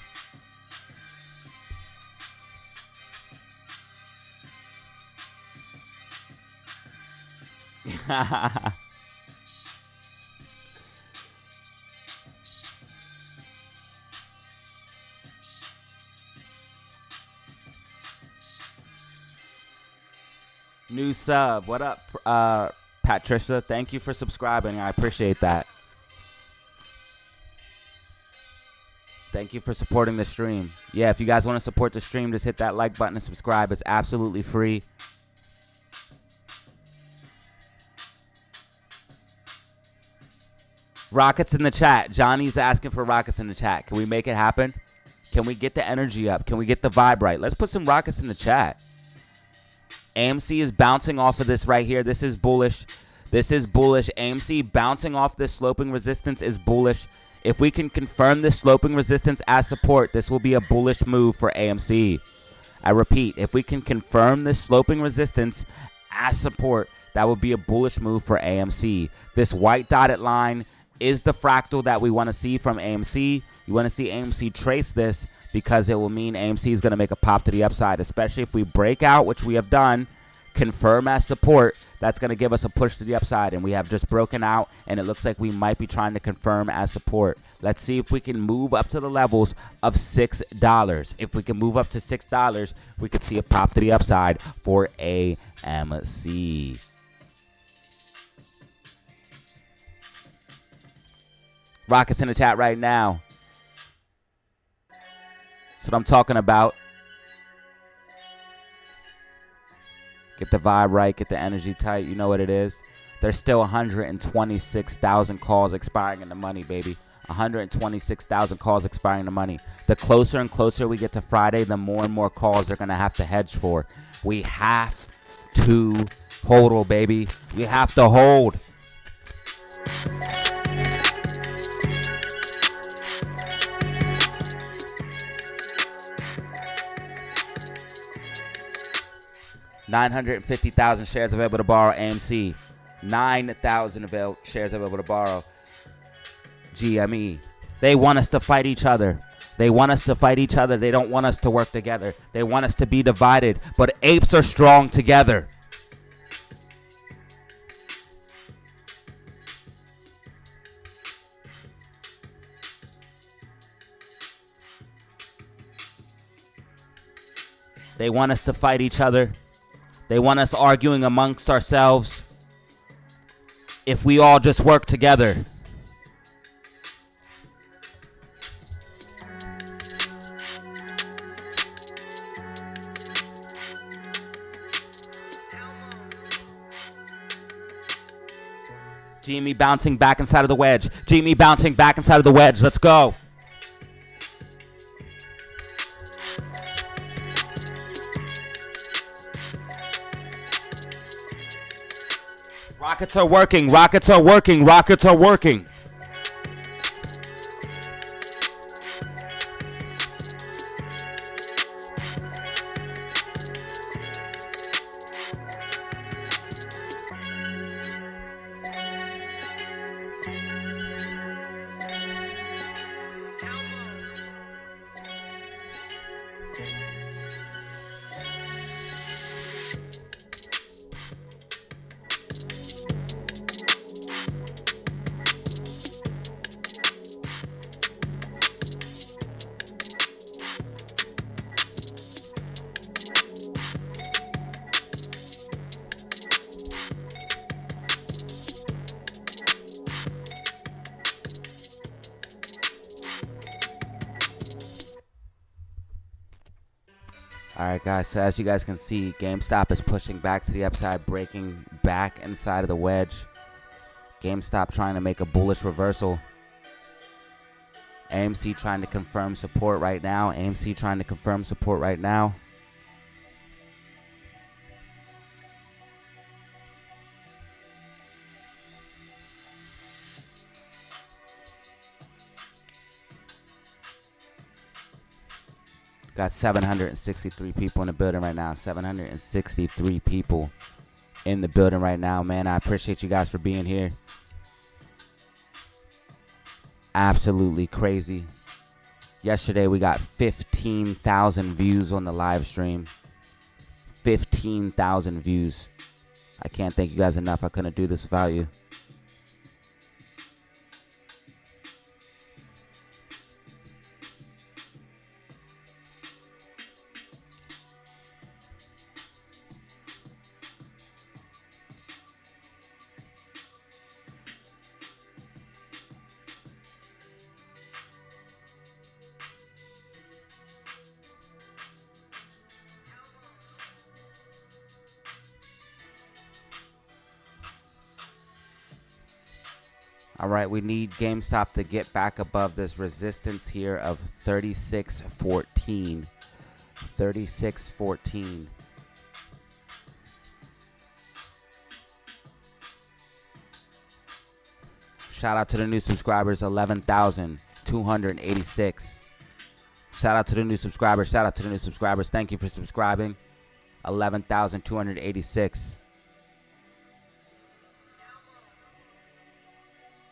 New sub. What up, Patricia? Thank you for subscribing. I appreciate that. Thank you for supporting the stream. Yeah, if you guys want to support the stream, just hit that like button and subscribe. It's absolutely free. Rockets in the chat. Johnny's asking for rockets in the chat. Can we make it happen? Can we get the energy up? Can we get the vibe right? Let's put some rockets in the chat. AMC is bouncing off of this right here. This is bullish. This is bullish. AMC bouncing off this sloping resistance is bullish. If we can confirm this sloping resistance as support, this will be a bullish move for AMC. I repeat, if we can confirm this sloping resistance as support, that would be a bullish move for AMC. This white dotted line is the fractal that we want to see from AMC. You want to see AMC trace this because it will mean AMC is going to make a pop to the upside, especially if we break out, which we have done, confirm as support. That's going to give us a push to the upside, and we have just broken out, and it looks like we might be trying to confirm as support. Let's see if we can move up to the levels of $6. If we can move up to $6, we could see a pop to the upside for AMC. Rockets in the chat right now. That's what I'm talking about. Get the vibe right. Get the energy tight. You know what it is. There's still 126,000 calls expiring in the money, baby. 126,000 calls expiring in the money. The closer and closer we get to Friday, the more and more calls they're going to have to hedge for. We have to hold, baby. We have to hold. $950,000 shares available to borrow. AMC, 9,000 shares available to borrow. GME. They want us to fight each other. They want us to fight each other. They don't want us to work together. They want us to be divided. But apes are strong together. They want us to fight each other. They want us arguing amongst ourselves. If we all just work together. Jimmy bouncing back inside of the wedge. Jimmy bouncing back inside of the wedge. Let's go. Rockets are working. Rockets are working. Rockets are working. All right, guys, so as you guys can see, GameStop is pushing back to the upside, breaking back inside of the wedge. GameStop trying to make a bullish reversal. AMC trying to confirm support right now. AMC trying to confirm support right now. Got 763 people in the building right now. 763 people in the building right now, man. I appreciate you guys for being here. Absolutely crazy. Yesterday we got 15,000 views on the live stream. 15,000 views. I can't thank you guys enough. I couldn't do this without you. All right, we need GameStop to get back above this resistance here of 36.14. 36.14. Shout out to the new subscribers, 11,286. Shout out to the new subscribers. Shout out to the new subscribers. Thank you for subscribing. 11,286.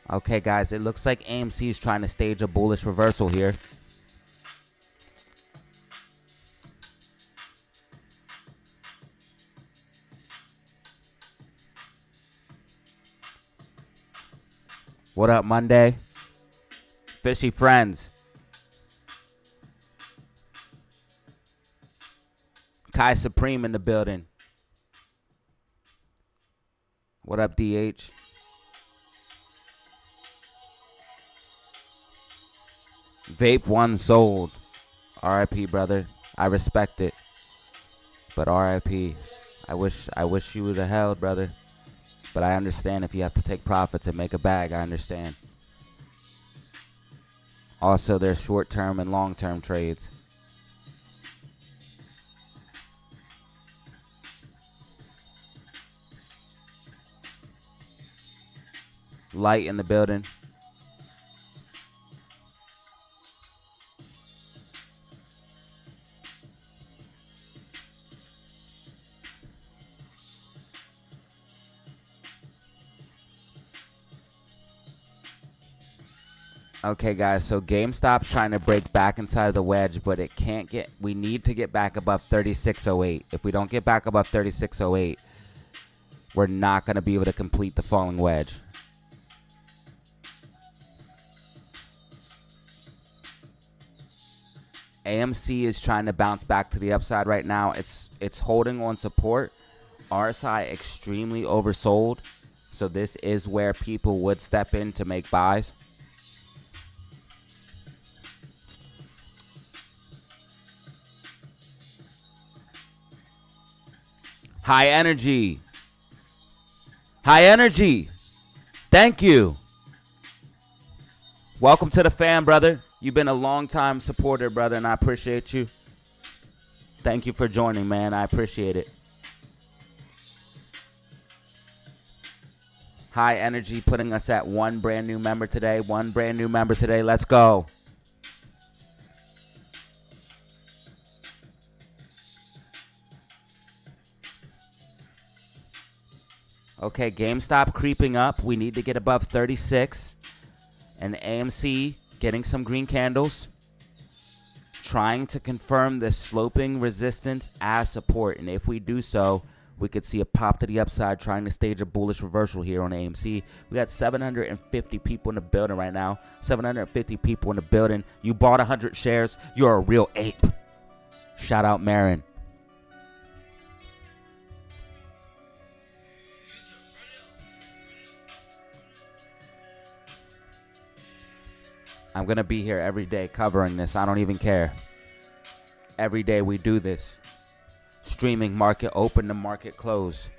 Okay, guys, it looks like AMC is trying to stage a bullish reversal here. What up, Monday? Fishy friends. Kai Supreme in the building. What up, DH? Vape one sold. RIP, brother. I respect it. But RIP. I wish you would have held, brother. But I understand if you have to take profits and make a bag. I understand. Also, there's short-term and long-term trades. Light in the building. Okay, guys, so GameStop's trying to break back inside of the wedge, but it can't get. We need to get back above 36.08. If we don't get back above 36.08, we're not going to be able to complete the falling wedge. AMC is trying to bounce back to the upside right now. It's holding on support. RSI extremely oversold, so this is where people would step in to make buys. High energy. High energy. Thank you. Welcome to the fam, brother. You've been a long-time supporter, brother, and I appreciate you. Thank you for joining, man. I appreciate it. High energy putting us at one brand new member today. One brand new member today. Let's go. Okay, GameStop creeping up. We need to get above 36. And AMC getting some green candles. Trying to confirm this sloping resistance as support. And if we do so, we could see a pop to the upside trying to stage a bullish reversal here on AMC. We got 750 people in the building right now. 750 people in the building. You bought 100 shares. You're a real ape. Shout out Marin. I'm going to be here every day covering this. I don't even care. Every day we do this. Streaming market open to market close.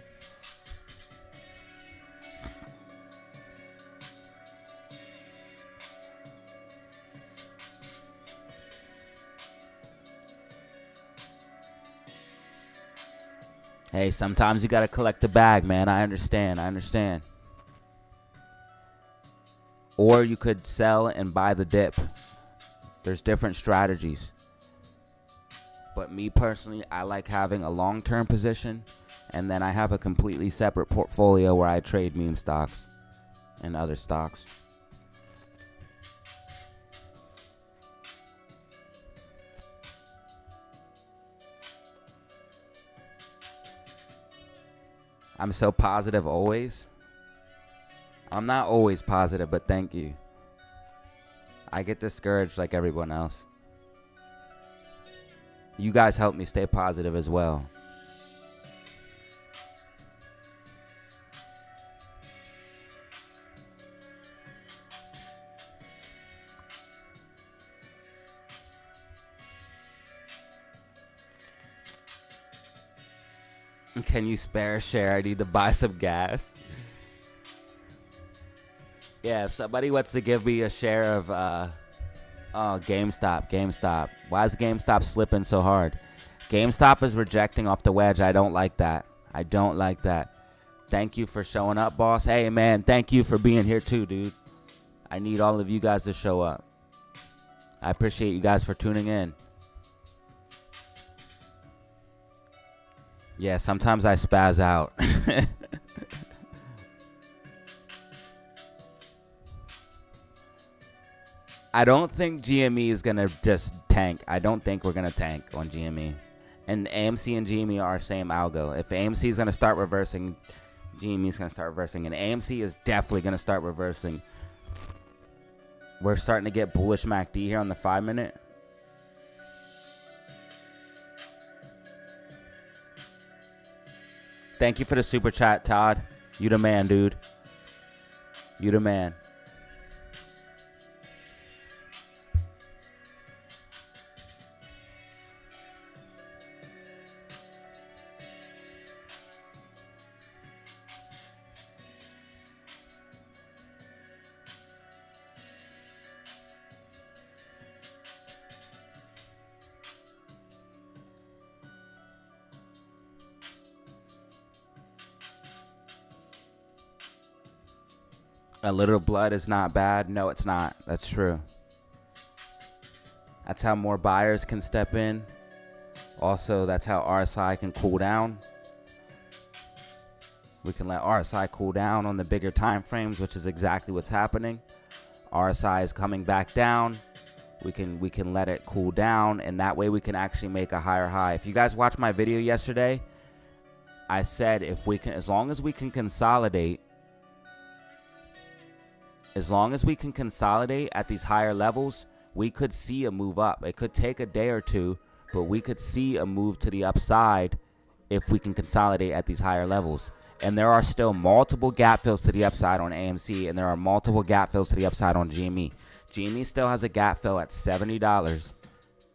Hey, sometimes you got to collect the bag, man. I understand. I understand. Or you could sell and buy the dip. There's different strategies. But me personally, I like having a long-term position, and then I have a completely separate portfolio where I trade meme stocks and other stocks. I'm so positive always. I'm not always positive, but thank you. I get discouraged like everyone else. You guys help me stay positive as well. Can you spare a share? I need to buy some gas. Yeah, if somebody wants to give me a share of GameStop. Why is GameStop slipping so hard? GameStop is rejecting off the wedge. I don't like that. Thank you for showing up, boss. Hey, man, thank you for being here too, dude. I need all of you guys to show up. I appreciate you guys for tuning in. Yeah, sometimes I spaz out. I don't think GME is going to just tank. I don't think we're going to tank on GME. And AMC and GME are same algo. If AMC is going to start reversing, GME is going to start reversing. And AMC is definitely going to start reversing. We're starting to get bullish MACD here on the 5-minute. Thank you for the super chat, Todd. You the man, dude. You the man. A little blood is not bad. No, it's not. That's true. That's how more buyers can step in. Also, that's how RSI can cool down. We can let RSI cool down on the bigger time frames, which is exactly what's happening. RSI is coming back down. We can let it cool down, and that way we can actually make a higher high. If you guys watched my video yesterday, I said if we can, as long as we can consolidate at these higher levels, we could see a move up. It could take a day or two, but we could see a move to the upside if we can consolidate at these higher levels. And there are still multiple gap fills to the upside on AMC, and there are multiple gap fills to the upside on GME. GME still has a gap fill at $70,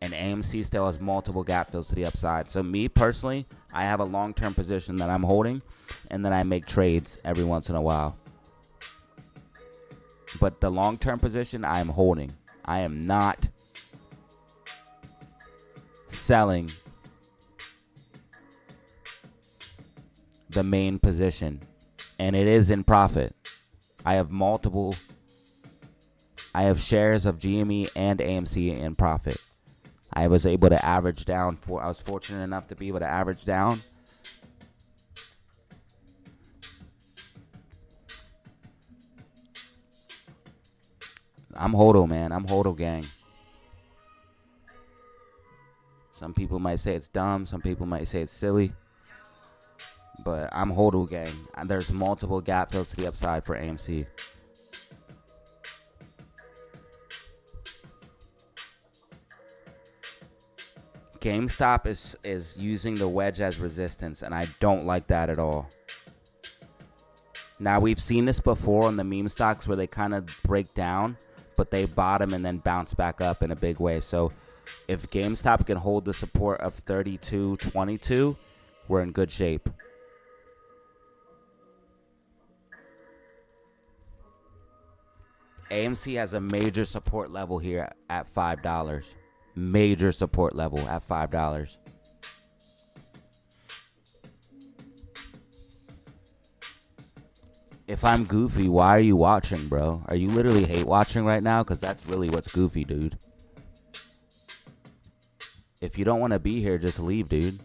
and AMC still has multiple gap fills to the upside. So me personally, I have a long-term position that I'm holding, and then I make trades every once in a while. But the long-term position I am holding. I am not selling the main position. And it is in profit. I have shares of GME and AMC in profit. I was able to average down I was fortunate enough to be able to average down. I'm HODL, man. I'm HODL gang. Some people might say it's dumb. Some people might say it's silly. But I'm HODL gang. And there's multiple gap fills to the upside for AMC. GameStop is using the wedge as resistance, and I don't like that at all. Now, we've seen this before on the meme stocks where they kind of break down, but they bottom and then bounce back up in a big way. So if GameStop can hold the support of 32.22, we're in good shape. AMC has a major support level here at $5. Major support level at $5. If I'm goofy, why are you watching, bro? Are you literally hate watching right now? Because that's really what's goofy, dude. If you don't want to be here, just leave, dude.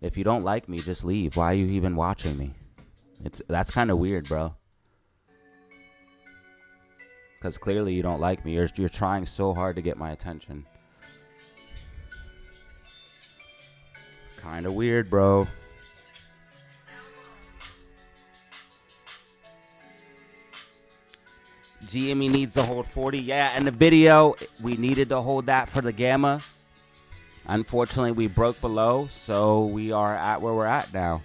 If you don't like me, just leave. Why are you even watching me? That's kind of weird, bro. Because clearly you don't like me. You're trying so hard to get my attention. Kind of weird, bro. GME needs to hold 40. Yeah, in the video, we needed to hold that for the gamma. Unfortunately, we broke below, so we are at where we're at now.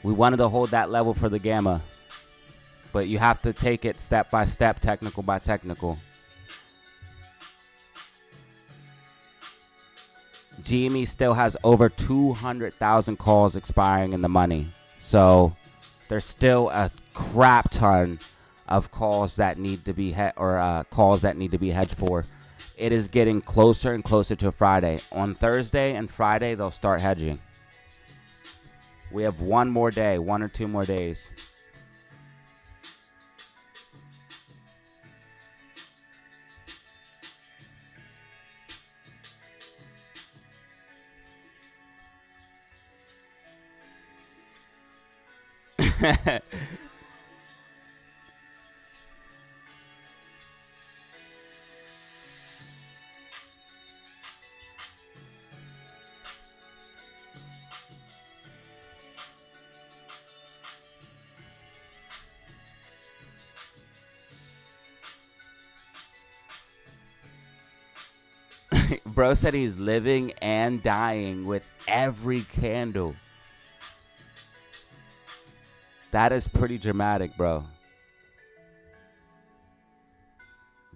We wanted to hold that level for the gamma, but you have to take it step by step, technical by technical. GME still has over 200,000 calls expiring in the money, so there's still a crap ton of calls that need to be calls that need to be hedged for. It is getting closer and closer to Friday. On Thursday and Friday, they'll start hedging. We have one more day, 1 or 2 more days. Bro said he's living and dying with every candle. That is pretty dramatic, bro.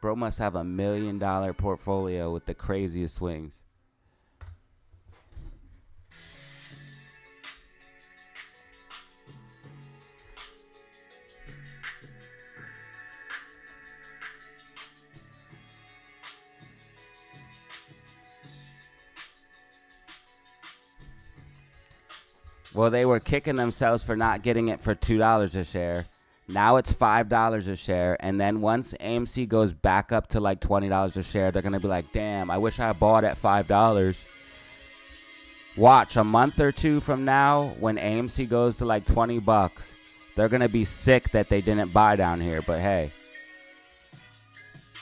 Bro must have $1 million portfolio with the craziest swings. Well, they were kicking themselves for not getting it for $2 a share. Now it's $5 a share. And then once AMC goes back up to like $20 a share, they're going to be like, damn, I wish I bought at $5. Watch, a month or two from now, when AMC goes to like $20, they're going to be sick that they didn't buy down here. But hey,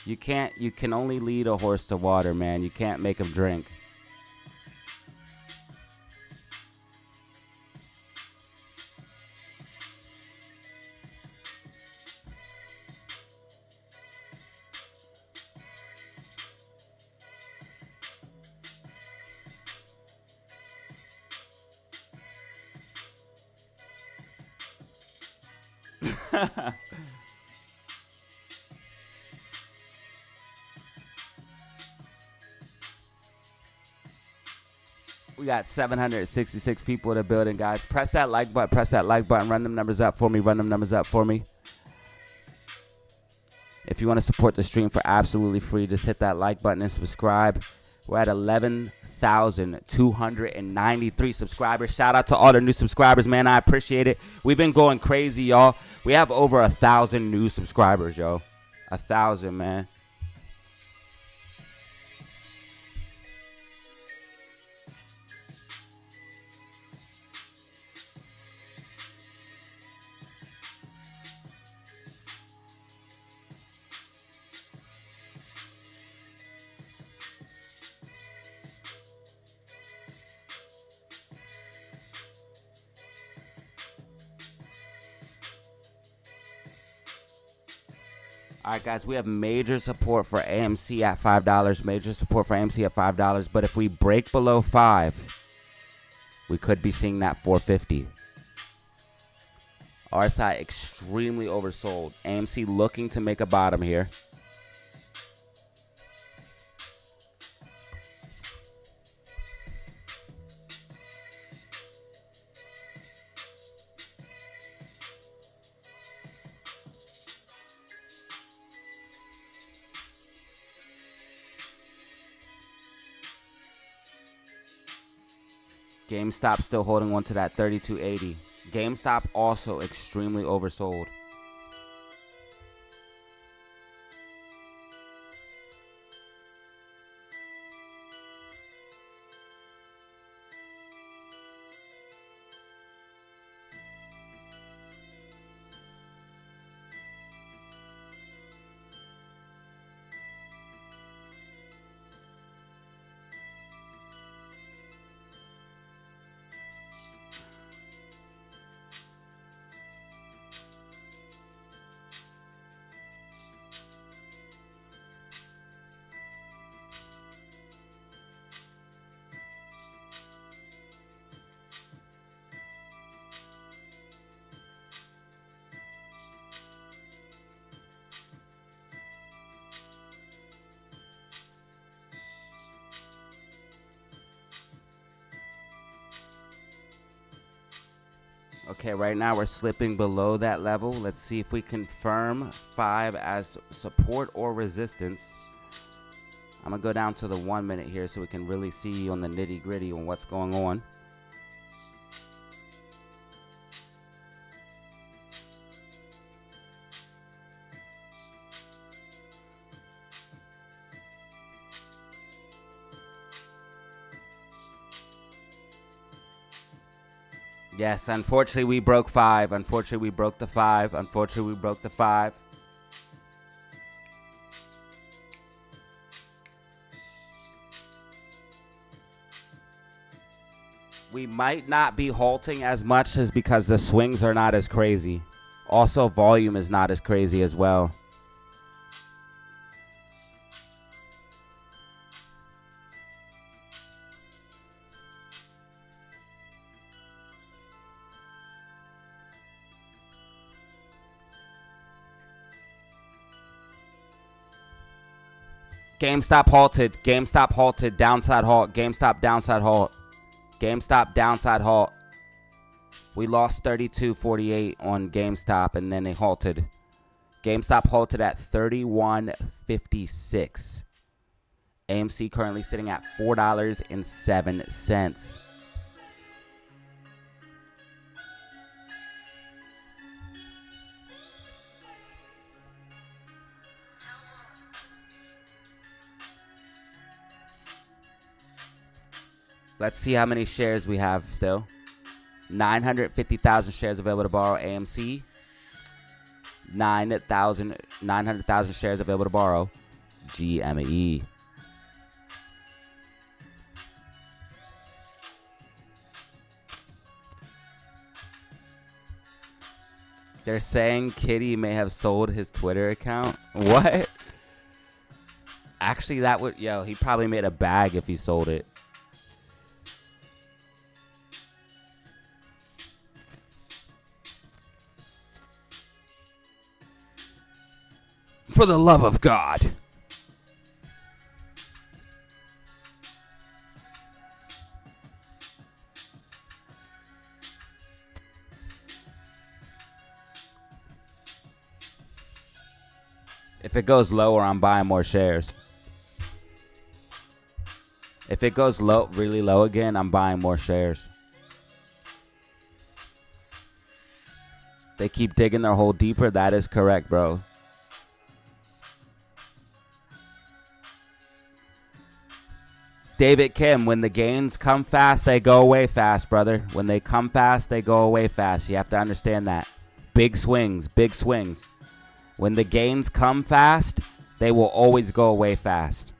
you can only lead a horse to water, man. You can't make him drink. We got 766 people in the building, guys. Press that like button. Press that like button. Run them numbers up for me. Run them numbers up for me. If you want to support the stream for absolutely free, just hit that like button and subscribe. We're at 11,293 subscribers. Shout out to all the new subscribers, man. I appreciate it. We've been going crazy, y'all. We have over 1,000 new subscribers, yo. 1,000, man. All right, guys, we have major support for AMC at $5. Major support for AMC at $5. But if we break below 5, we could be seeing that 450. RSI extremely oversold. AMC looking to make a bottom here. GameStop still holding on to that 3280. GameStop also extremely oversold. Okay, right now we're slipping below that level. Let's see if we confirm 5 as support or resistance. I'm going to go down to the 1 minute here so we can really see on the nitty gritty on what's going on. Yes, unfortunately we broke 5. Unfortunately we broke the 5. Unfortunately we broke the 5. We might not be halting as much as because the swings are not as crazy. Also, volume is not as crazy as well. GameStop halted. GameStop halted. Downside halt. GameStop downside halt. GameStop downside halt. We lost 32.48 on GameStop and then they halted. GameStop halted at 31.56. AMC currently sitting at $4.07. Let's see how many shares we have still. 950,000 shares available to borrow. AMC. 900,000 shares available to borrow. GME. They're saying Kitty may have sold his Twitter account. What? Actually, that would... Yo, he probably made a bag if he sold it. For the love of God. If it goes lower, I'm buying more shares. If it goes low, really low again, I'm buying more shares. They keep digging their hole deeper. That is correct, bro. David Kim, when the gains come fast, they go away fast, brother. When they come fast, they go away fast. You have to understand that. Big swings, big swings. When the gains come fast, they will always go away fast.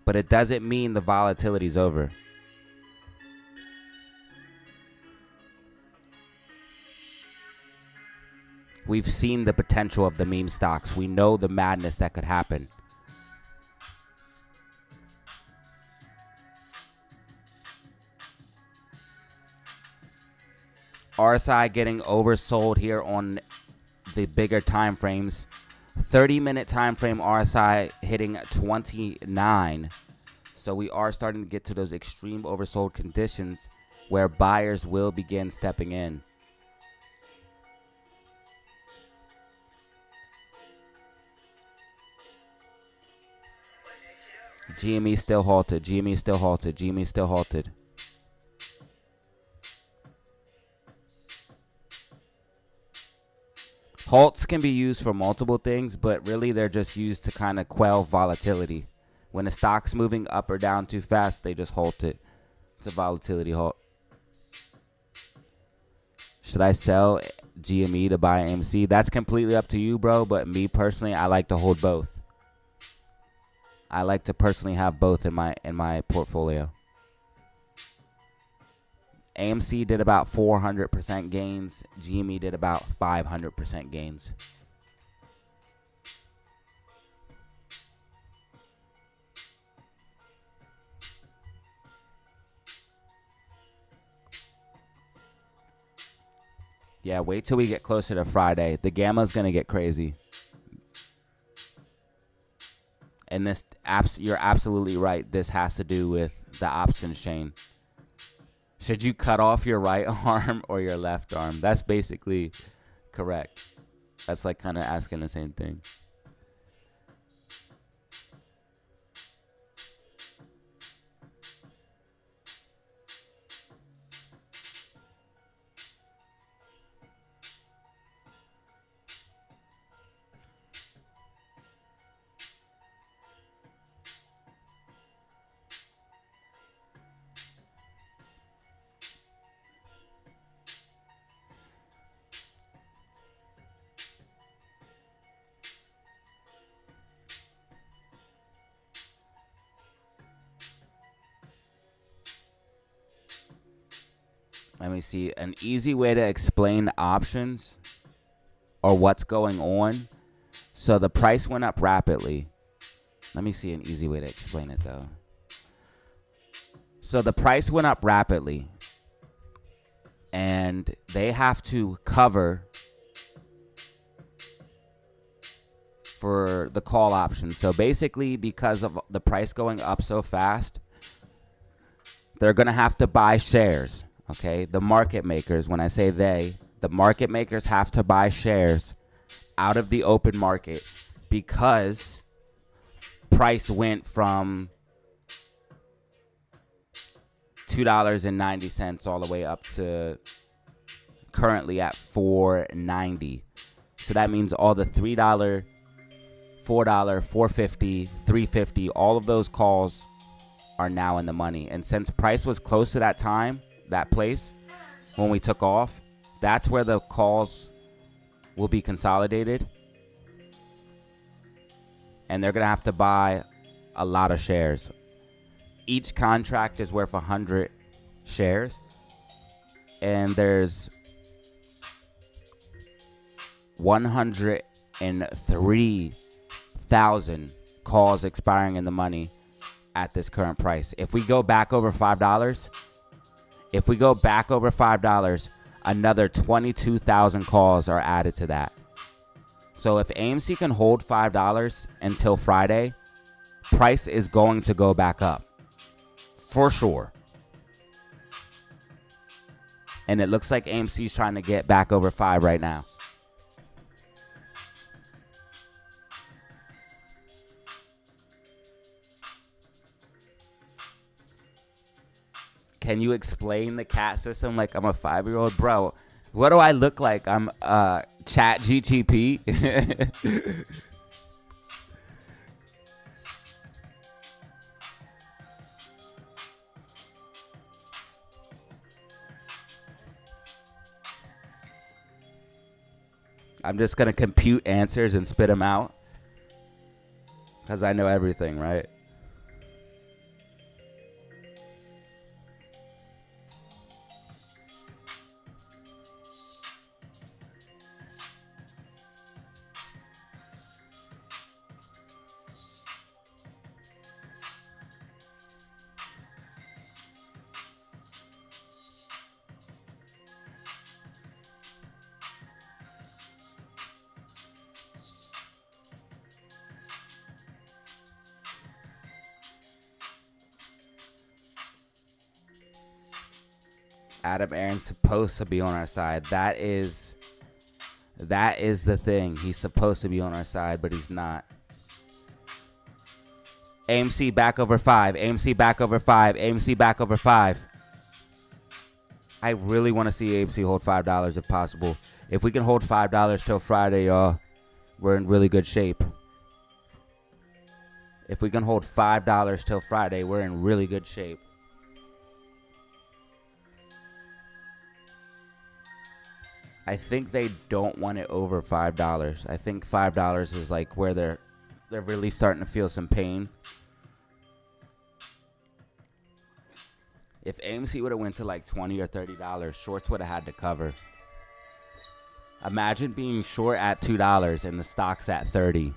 But it doesn't mean the volatility's over. We've seen the potential of the meme stocks. We know the madness that could happen. RSI getting oversold here on the bigger time frames. 30-minute time frame RSI hitting 29. So we are starting to get to those extreme oversold conditions where buyers will begin stepping in. GME still halted. GME still halted. GME still halted. Halts can be used for multiple things, but really they're just used to kind of quell volatility. When a stock's moving up or down too fast, they just halt it. It's a volatility halt. Should I sell GME to buy AMC? That's completely up to you, bro, but me personally, I like to hold both. I like to personally have both in my portfolio. AMC did about 400% gains. GME did about 500% gains. Yeah, wait till we get closer to Friday. The gamma's going to get crazy. And this, you're absolutely right. This has to do with the options chain. Should you cut off your right arm or your left arm? That's basically correct. That's like kind of asking the same thing. Let me see. An easy way to explain options or what's going on. So the price went up rapidly. Let me see an easy way to explain it, though. So the price went up rapidly, and they have to cover for the call option. So basically, because of the price going up so fast, they're going to have to buy shares. Okay, the market makers, when I say they, the market makers have to buy shares out of the open market because price went from $2.90 all the way up to currently at $4.90. So that means all the $3, $4, $4.50, $3.50, all of those calls are now in the money. And since price was close to that time, that place, when we took off, that's where the calls will be consolidated. And they're going to have to buy a lot of shares. Each contract is worth 100 shares. And there's 103,000 calls expiring in the money at this current price. If we go back over $5, another 22,000 calls are added to that. So if AMC can hold $5 until Friday, price is going to go back up. For sure. And it looks like AMC's trying to get back over 5 right now. Can you explain the cat system like I'm a 5-year-old? Bro, what do I look like? I'm Chat GTP? I'm just going to compute answers and spit them out because I know everything, right? Adam Aaron's supposed to be on our side. That is the thing. He's supposed to be on our side, but he's not. AMC back over 5. AMC back over 5. AMC back over 5. I really want to see AMC hold $5 if possible. If we can hold $5 till Friday, y'all, we're in really good shape. If we can hold $5 till Friday, we're in really good shape. I think they don't want it over $5. I think $5 is like where they're really starting to feel some pain. If AMC would have went to like $20 or $30, shorts would have had to cover. Imagine being short at $2 and the stock's at 30,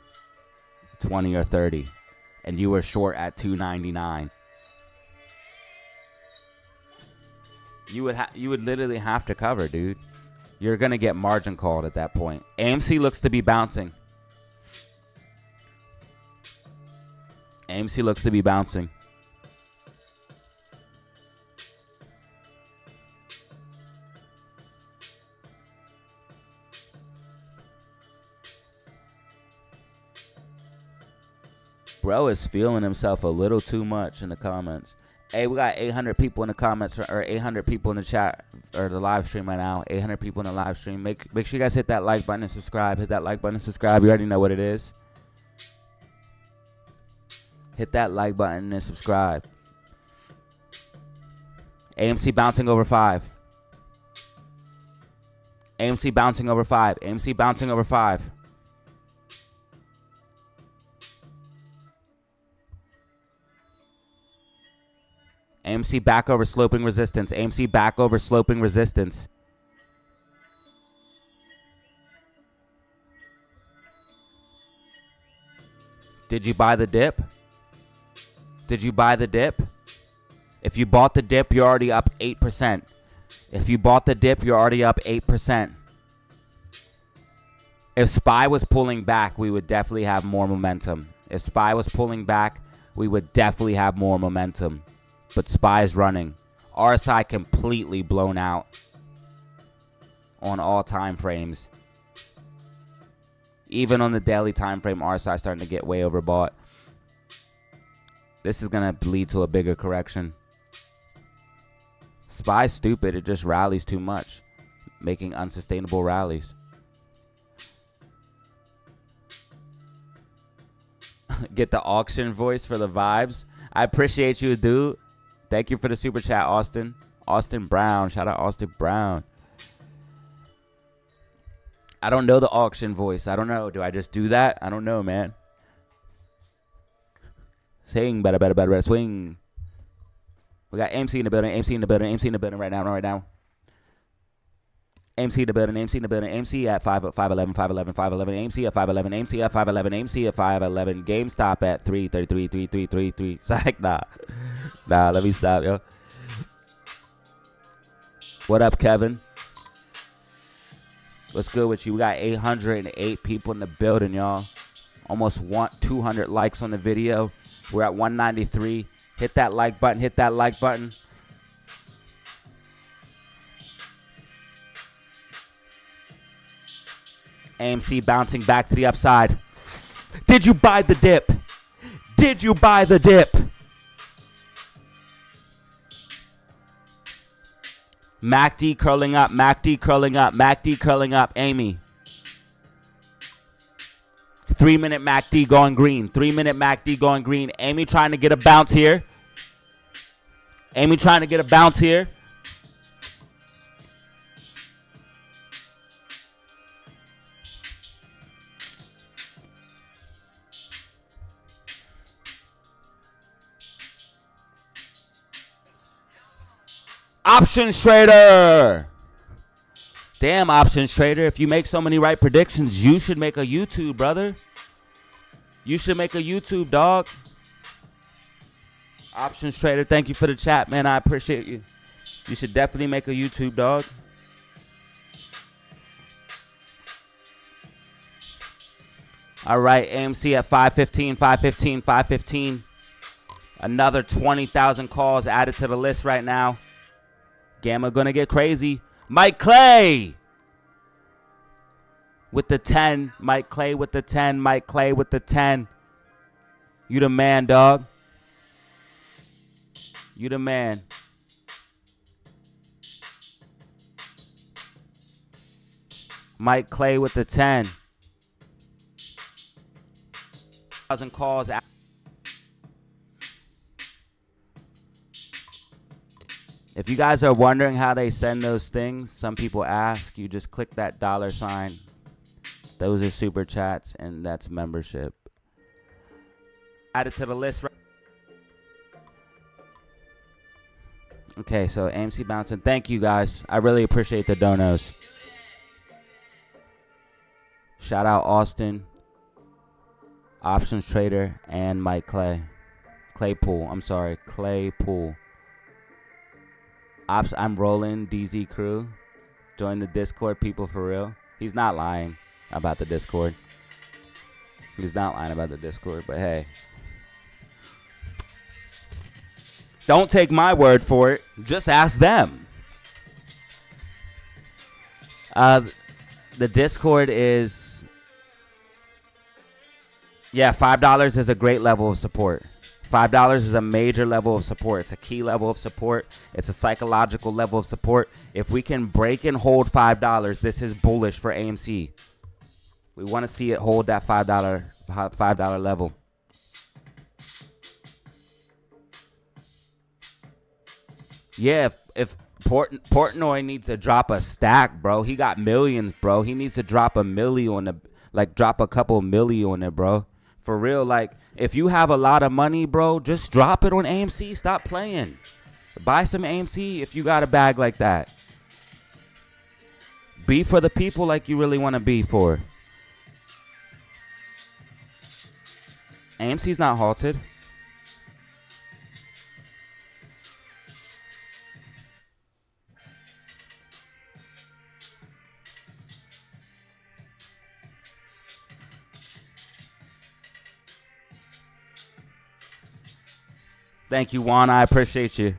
20 or 30, and you were short at $2.99. You would literally have to cover, dude. You're going to get margin called at that point. AMC looks to be bouncing. AMC looks to be bouncing. Bro is feeling himself a little too much in the comments. Hey, we got 800 people in the comments, or 800 people in the chat, or the live stream right now. 800 people in the live stream. Make sure you guys hit that like button and subscribe. Hit that like button and subscribe. You already know what it is. Hit that like button and subscribe. AMC bouncing over 5. AMC bouncing over 5. AMC bouncing over 5. AMC back over sloping resistance. AMC back over sloping resistance. Did you buy the dip? Did you buy the dip? If you bought the dip, you're already up 8%. If you bought the dip, you're already up 8%. If SPY was pulling back, we would definitely have more momentum. If SPY was pulling back, we would definitely have more momentum. But SPY is running. RSI completely blown out on all time frames. Even on the daily time frame, RSI starting to get way overbought. This is going to lead to a bigger correction. SPY's stupid. It just rallies too much, making unsustainable rallies. Get the auction voice for the vibes. I appreciate you, dude. Thank you for the super chat, Austin. Austin Brown. Shout out Austin Brown. I don't know the auction voice. I don't know. Do I just do that? I don't know, man. Sing, better, swing. We got AMC in the building, AMC in the building, AMC in the building right now. AMC in the building, AMC in the building, AMC at 511, AMC at 511, AMC at 511, AMC at 511, GameStop at 333, 3333. Psych, nah, let me stop, yo. What up, Kevin? What's good with you? We got 808 people in the building, y'all. Almost 200 likes on the video. We're at 193. Hit that like button. Hit that like button. AMC bouncing back to the upside. Did you buy the dip? Did you buy the dip? MACD curling up. MACD curling up. MACD curling up. Amy. 3-minute MACD going green. 3-minute MACD going green. Amy trying to get a bounce here. Amy trying to get a bounce here. Options trader. Damn, options trader. If you make so many right predictions, you should make a YouTube, brother. You should make a YouTube, dog. Options trader, thank you for the chat, man. I appreciate you. You should definitely make a YouTube, dog. All right, AMC at 515, 515, 515. Another 20,000 calls added to the list right now. Gamma gonna get crazy. Mike Clay with the 10. Mike Clay with the 10. Mike Clay with the 10. You the man, dog. You the man. Mike Clay with the 10. 1,000 calls. If you guys are wondering how they send those things, some people ask, you just click that $sign. Those are super chats, and that's membership. Add it to the list. Okay, so AMC bouncing. Thank you, guys. I really appreciate the donos. Shout out Austin, Options Trader, and Mike Clay. Claypool. I'm sorry, Claypool. I'm rolling DZ crew. Join the Discord, people, for real. He's not lying about the Discord. He's not lying about the Discord, but hey. Don't take my word for it. Just ask them. The Discord is... Yeah, $5 is a great level of support. $5 is a major level of support. It's a key level of support. It's a psychological level of support. If we can break and hold $5, this is bullish for AMC. We want to see it hold that $5 level. Yeah, if Portnoy needs to drop a stack, bro. He got millions, bro. He needs to drop a million on the, like, drop a couple million on it, bro. For real, like, if you have a lot of money, bro, just drop it on AMC. Stop playing. Buy some AMC if you got a bag like that. Be for the people like you really want to be for. AMC's not halted. Thank you, Juan. I appreciate you.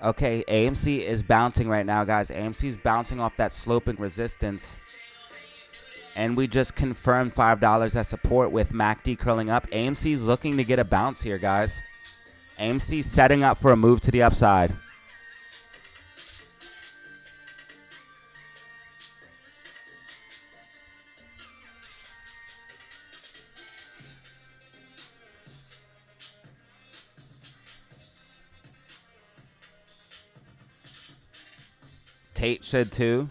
Okay, AMC is bouncing right now, guys. AMC is bouncing off that sloping resistance. And we just confirmed $5 as support with MACD curling up. AMC is looking to get a bounce here, guys. AMC setting up for a move to the upside. Tate should too.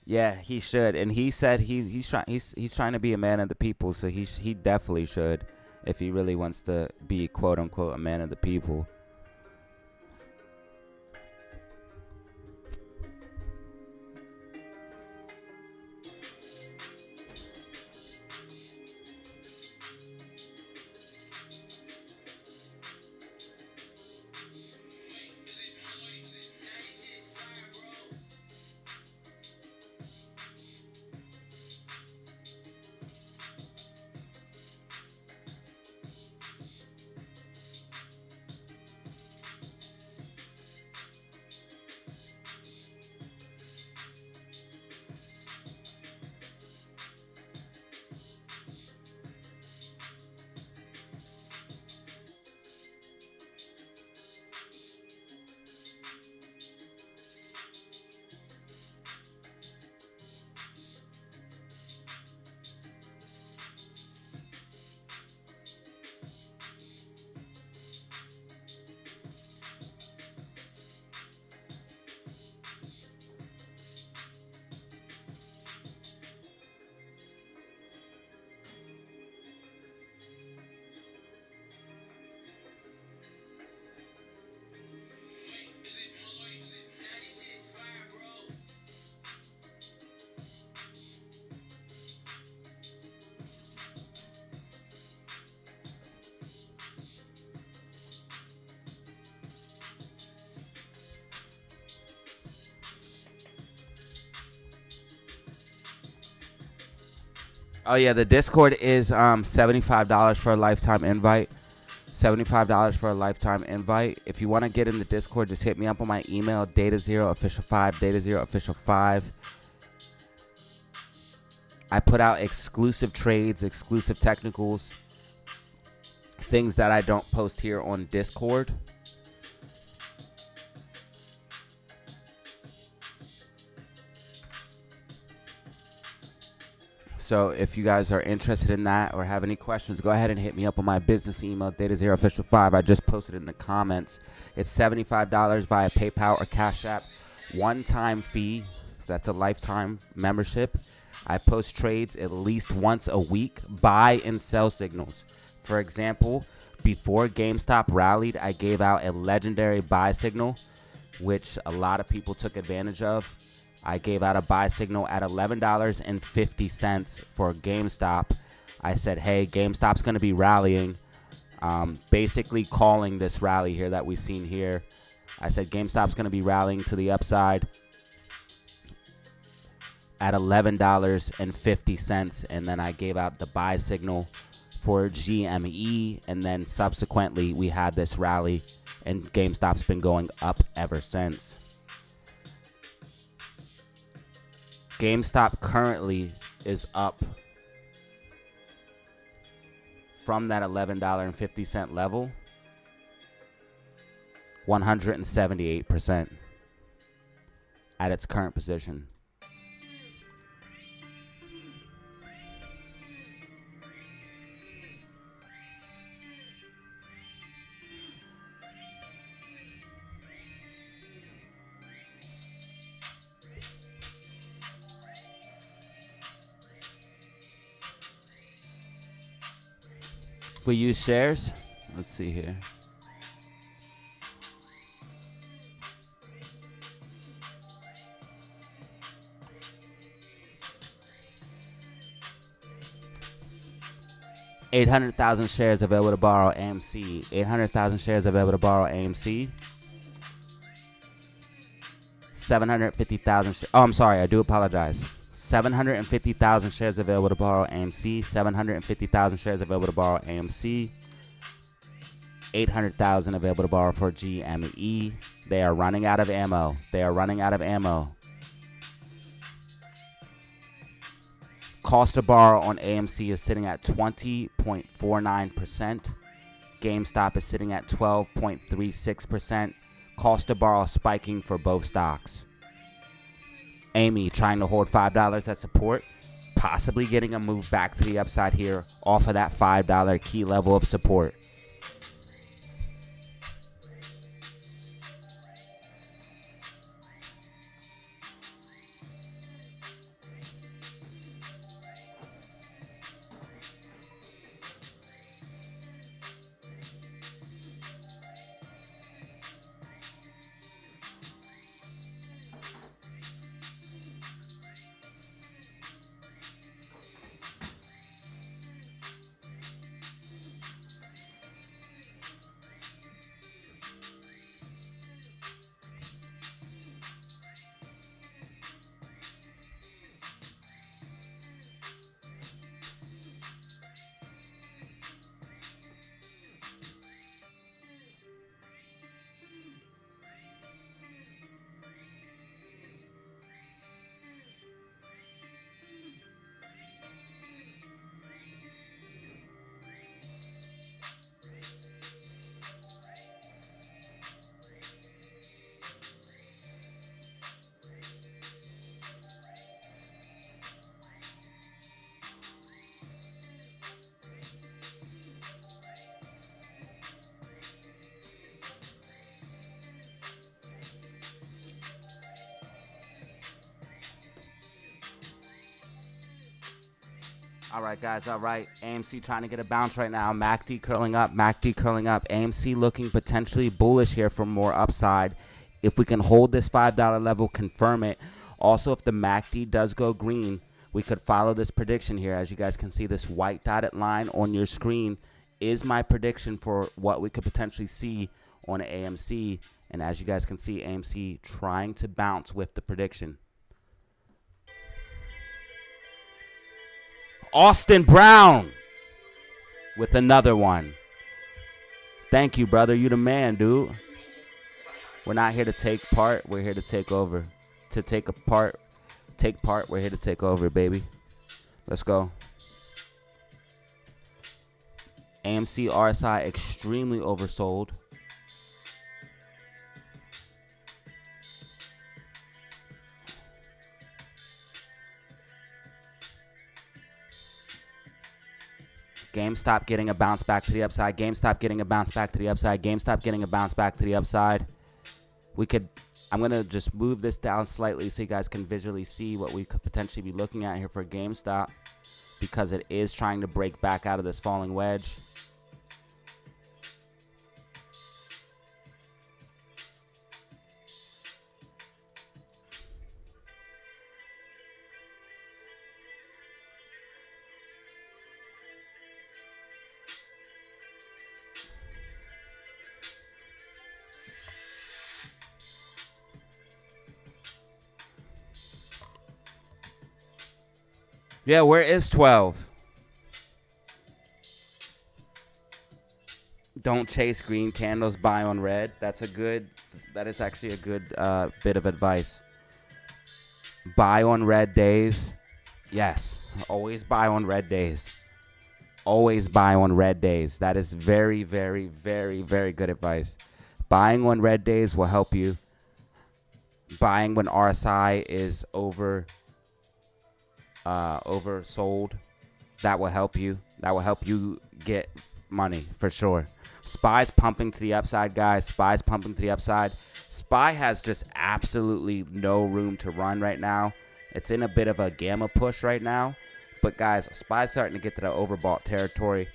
Yeah, he should, and he said he's trying to be a man of the people, so he definitely should, if he really wants to be quote unquote a man of the people. Oh yeah, the Discord is $75 for a lifetime invite. $75 for a lifetime invite. If you want to get in the Discord, just hit me up on my email, DataZeroOfficial5, DataZeroOfficial5. I put out exclusive trades, exclusive technicals, things that I don't post here on Discord. So if you guys are interested in that or have any questions, go ahead and hit me up on my business email, DataZeroOfficial5. I just posted it in the comments. It's $75 via PayPal or Cash App. One-time fee. That's a lifetime membership. I post trades at least once a week, buy and sell signals. For example, before GameStop rallied, I gave out a legendary buy signal, which a lot of people took advantage of. I gave out a buy signal at $11.50 for GameStop. I said, hey, GameStop's going to be rallying, basically calling this rally here that we've seen here. I said GameStop's going to be rallying to the upside at $11.50, and then I gave out the buy signal for GME, and then subsequently we had this rally, and GameStop's been going up ever since. GameStop currently is up from that $11.50 level 178% at its current position. We use shares. Let's see here. $800,000 shares available to borrow AMC. 800,000 shares available to borrow AMC. 750,000. Oh, I'm sorry. I do apologize. 750,000 shares available to borrow AMC. 750,000 shares available to borrow AMC. 800,000 available to borrow for GME. They are running out of ammo. They are running out of ammo. Cost to borrow on AMC is sitting at 20.49%. GameStop is sitting at 12.36%. Cost to borrow spiking for both stocks. Amy trying to hold $5 as support, possibly getting a move back to the upside here off of that $5 key level of support. All right, guys. All right. AMC trying to get a bounce right now. MACD curling up. MACD curling up. AMC looking potentially bullish here for more upside. If we can hold this $5 level, confirm it. Also, if the MACD does go green, we could follow this prediction here. As you guys can see, this white dotted line on your screen is my prediction for what we could potentially see on AMC. And as you guys can see, AMC trying to bounce with the prediction. Austin Brown with another one. Thank you, brother. You the man, dude. We're not here to take part. We're here to take over. To take part. We're here to take over, baby. Let's go. AMC RSI extremely oversold. GameStop getting a bounce back to the upside. GameStop getting a bounce back to the upside. GameStop getting a bounce back to the upside. I'm going to just move this down slightly so you guys can visually see what we could potentially be looking at here for GameStop, because it is trying to break back out of this falling wedge. Yeah, where is 12? Don't chase green candles, buy on red. That is actually a good bit of advice. Buy on red days. Yes, always buy on red days. Always buy on red days. That is very, very, very, very good advice. Buying on red days will help you. Buying when RSI is oversold, that will help you. That will help you get money for sure. SPY's pumping to the upside, guys. SPY's pumping to the upside. SPY has just absolutely no room to run right now. It's in a bit of a gamma push right now. But, guys, SPY's starting to get to the overbought territory.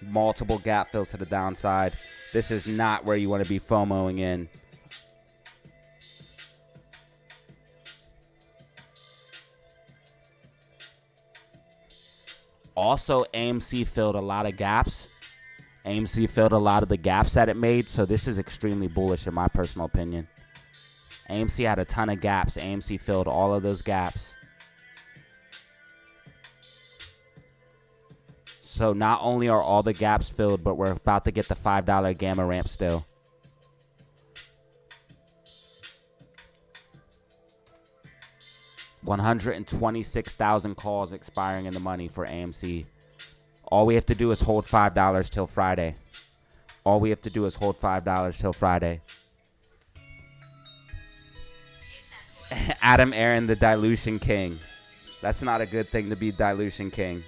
Multiple gap fills to the downside. This is not where you want to be FOMOing in. Also, AMC filled a lot of gaps. AMC filled a lot of the gaps that it made, so this is extremely bullish in my personal opinion. AMC had a ton of gaps. AMC filled all of those gaps. So not only are all the gaps filled, but we're about to get the $5 gamma ramp still. $126,000 calls expiring in the money for AMC. All we have to do is hold $5 till Friday. All we have to do is hold $5 till Friday. Adam Aaron, the dilution king. That's not a good thing to be dilution king.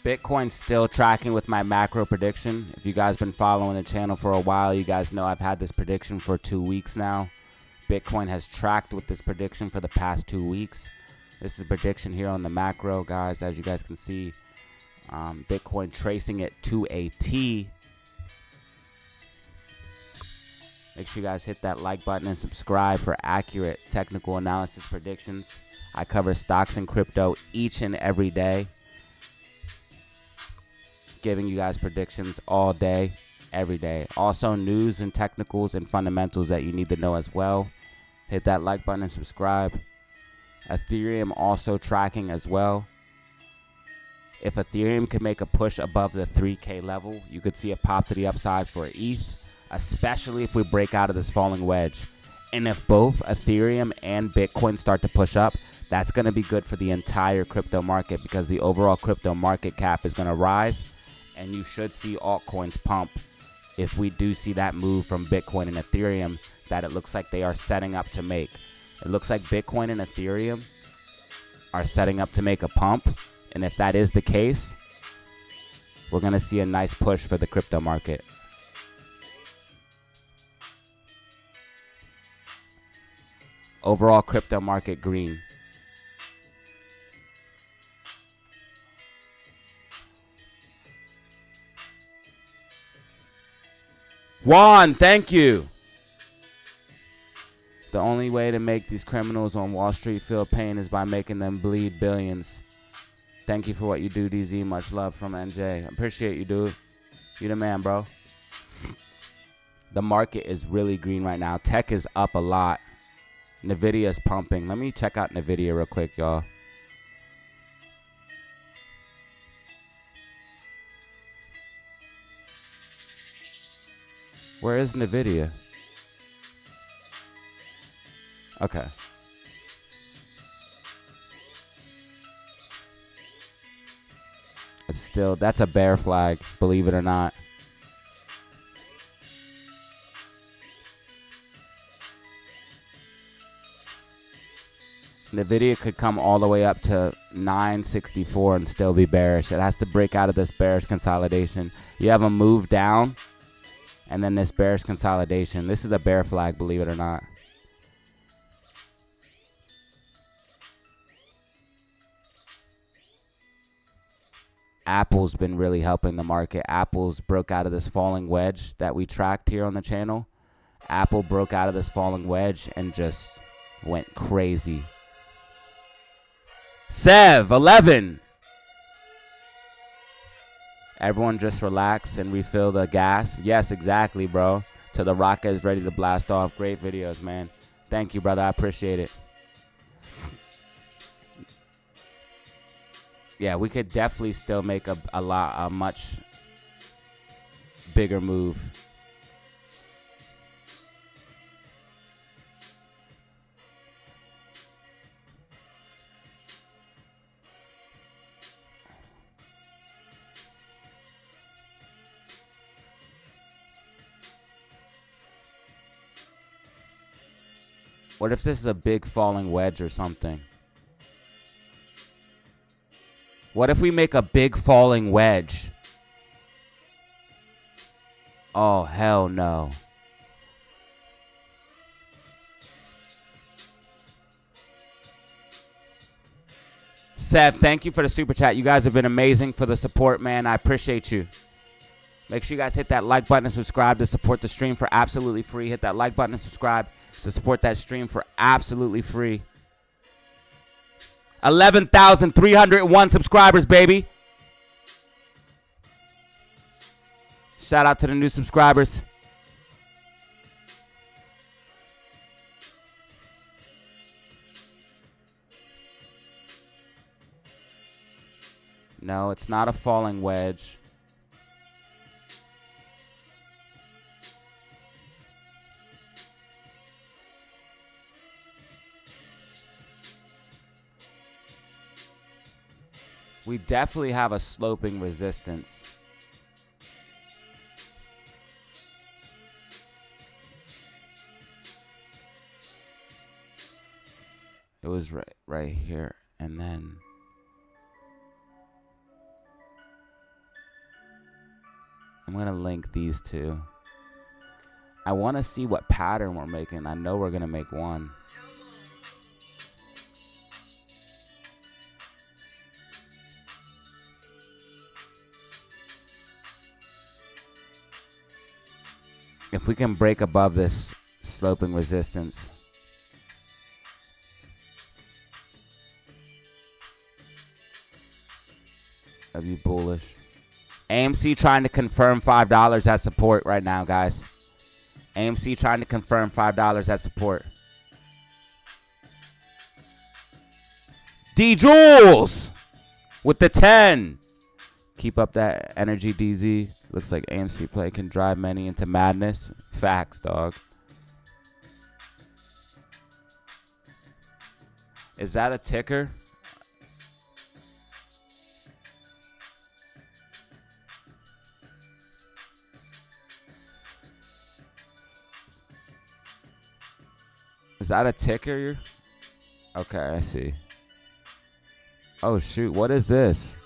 Bitcoin's still tracking with my macro prediction. If you guys been following the channel for a while, you guys know I've had this prediction for 2 weeks now. Bitcoin has tracked with this prediction for the past 2 weeks. This is a prediction here on the macro, guys, as you guys can see. Bitcoin tracing it to a T. Make sure you guys hit that like button and subscribe for accurate technical analysis predictions. I cover stocks and crypto each and every day, giving you guys predictions all day, every day. Also, news and technicals and fundamentals that you need to know as well. Hit that like button and subscribe. Ethereum also tracking as well. If Ethereum can make a push above the 3K level, you could see a pop to the upside for ETH, especially if we break out of this falling wedge. And if both Ethereum and Bitcoin start to push up, that's going to be good for the entire crypto market, because the overall crypto market cap is going to rise. And you should see altcoins pump if we do see that move from Bitcoin and Ethereum that it looks like they are setting up to make. It looks like Bitcoin and Ethereum are setting up to make a pump. And if that is the case, we're going to see a nice push for the crypto market. Overall crypto market green. Juan, thank you. The only way to make these criminals on Wall Street feel pain is by making them bleed billions. Thank you for what you do, DZ. Much love from NJ. Appreciate you, dude. You the man, bro. The market is really green right now. Tech is up a lot. Nvidia is pumping. Let me check out Nvidia real quick, y'all. Where is Nvidia? Okay. It's still, that's a bear flag, believe it or not. Nvidia could come all the way up to 964 and still be bearish. It has to break out of this bearish consolidation. You have a move down and then this bearish consolidation. This is a bear flag, believe it or not. Apple's been really helping the market. Apple's broke out of this falling wedge that we tracked here on the channel. Apple broke out of this falling wedge and just went crazy. Sev, 11. Everyone just relax and refill the gas. Yes, exactly, bro. Till the rocket is ready to blast off. Great videos, man. Thank you, brother. I appreciate it. Yeah, we could definitely still make a much bigger move. What if this is a big falling wedge or something? What if we make a big falling wedge? Oh, hell no. Seth, thank you for the super chat. You guys have been amazing for the support, man. I appreciate you. Make sure you guys hit that like button and subscribe to support the stream for absolutely free. Hit that like button and subscribe to support that stream for absolutely free. 11,301 subscribers, baby. Shout out to the new subscribers. No, it's not a falling wedge. We definitely have a sloping resistance. It was right here, and then I'm gonna link these two. I want to see what pattern we're making. I know we're gonna make one. If we can break above this sloping resistance. That'd be bullish. AMC trying to confirm $5 as support right now, guys. AMC trying to confirm $5 as support. D Jules with the 10. Keep up that energy, DZ. Looks like AMC play can drive many into madness. Facts, dog. Is that a ticker? Is that a ticker? Okay, I see. Oh, shoot. What is this?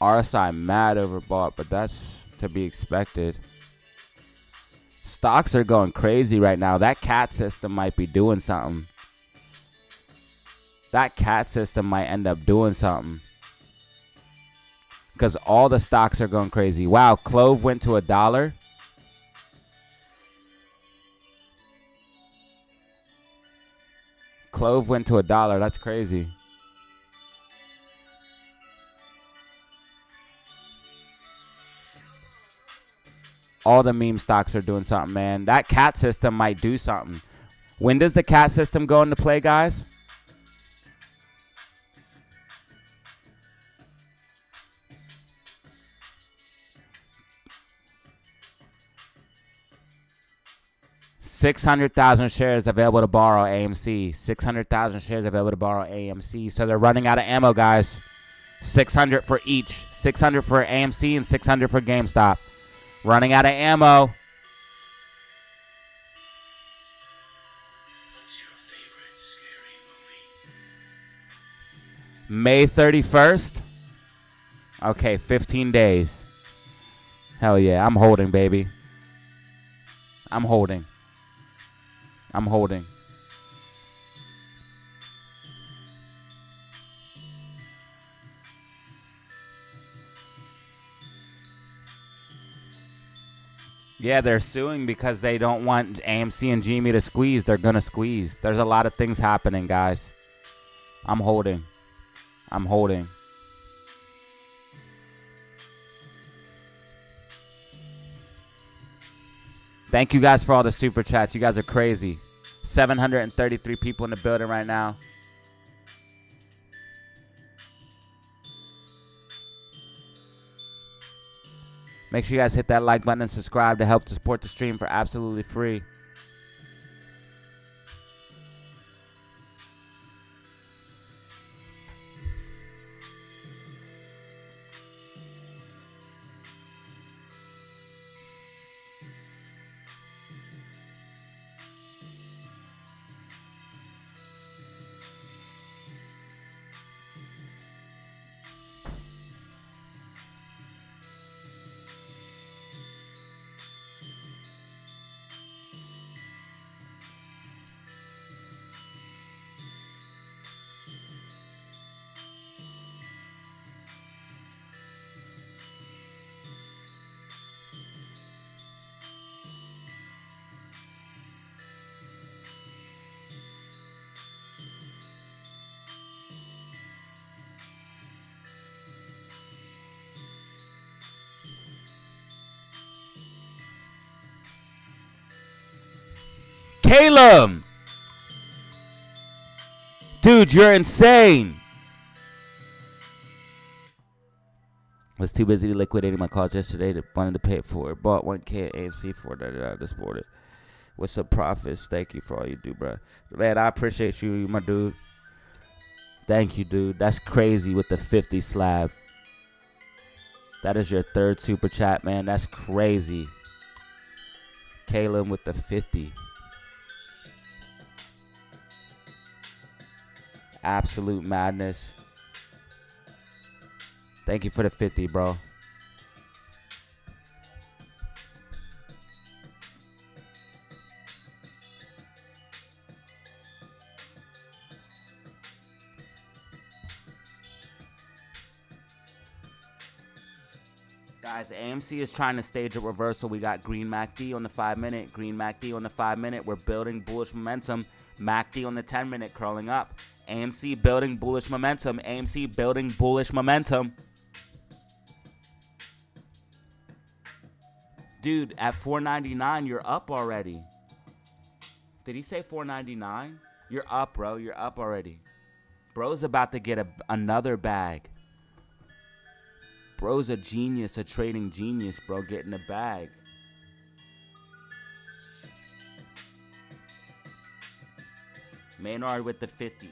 RSI mad overbought, but that's to be expected. Stocks are going crazy right now. That cat system might be doing something. That cat system might end up doing something. Because all the stocks are going crazy. Wow, Clove went to $1. Clove went to $1. That's crazy. All the meme stocks are doing something, man. That cat system might do something. When does the cat system go into play, guys? $600,000 shares available to borrow AMC. 600,000 shares available to borrow AMC. So they're running out of ammo, guys. 600 for each. 600 for AMC and 600 for GameStop. Running out of ammo. May 31st. Okay, 15 days. Hell yeah, I'm holding, baby. I'm holding. I'm holding. Yeah, they're suing because they don't want AMC and GME to squeeze. They're going to squeeze. There's a lot of things happening, guys. I'm holding. Thank you guys for all the super chats. You guys are crazy. 733 people in the building right now. Make sure you guys hit that like button and subscribe to help to support the stream for absolutely free. Caleb! Dude, you're insane. Was too busy liquidating my calls yesterday to wanted to pay for it. Bought 1K at AMC for this morning. What's up, profits? Thank you for all you do, bro. Man, I appreciate you, my dude. Thank you, dude. That's crazy with the 50 slab. That is your third super chat, man. That's crazy. Caleb with the 50. Absolute madness. Thank you for the 50, bro. Guys, AMC is trying to stage a reversal. We got green MACD on the 5-minute, green MACD on the 5-minute. We're building bullish momentum. MACD on the 10-minute curling up. AMC building bullish momentum. AMC building bullish momentum. Dude, at $4.99, you're up already. Did he say $4.99? You're up, bro. You're up already. Bro's about to get another bag. Bro's a genius, a trading genius, bro. Getting a bag. Maynard with the 50.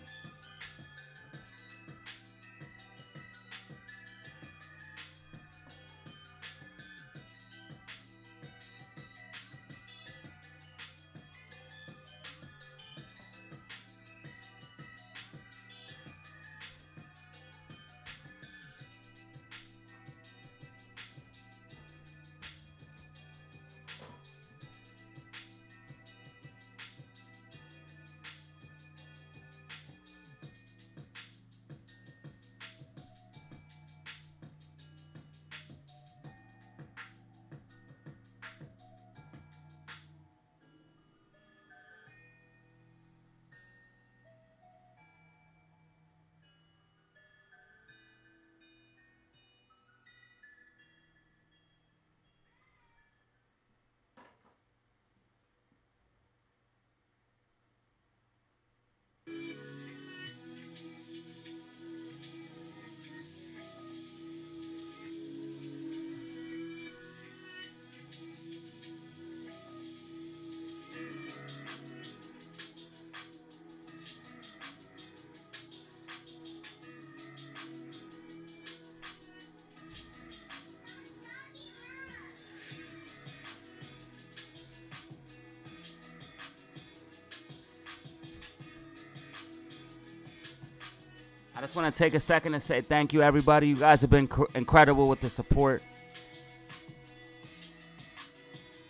I just want to take a second and say thank you, everybody. You guys have been incredible with the support.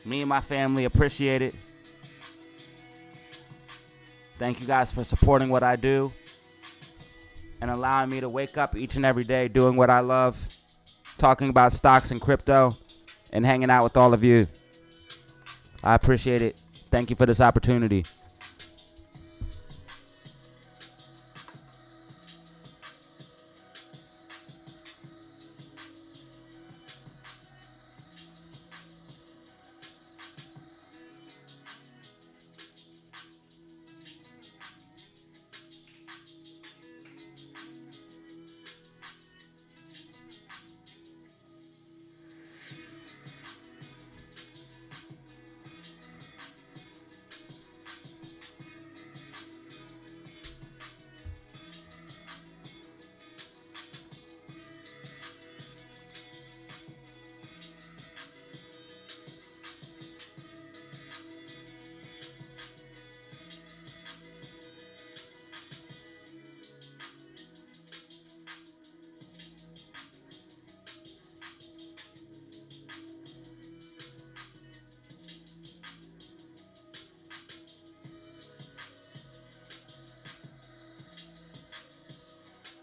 Me and my family appreciate it. Thank you guys for supporting what I do and allowing me to wake up each and every day doing what I love, talking about stocks and crypto, and hanging out with all of you. I appreciate it. Thank you for this opportunity.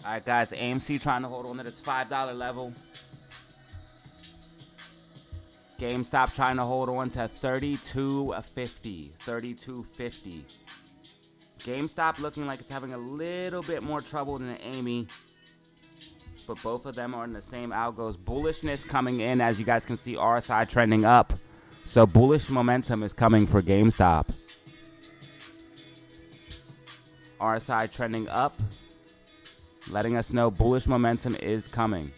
All right, guys. AMC trying to hold on to this $5 level. GameStop trying to hold on to $32.50. $32.50. GameStop looking like it's having a little bit more trouble than Amy. But both of them are in the same algos. Bullishness coming in, as you guys can see, RSI trending up. So bullish momentum is coming for GameStop. RSI trending up, letting us know bullish momentum is coming.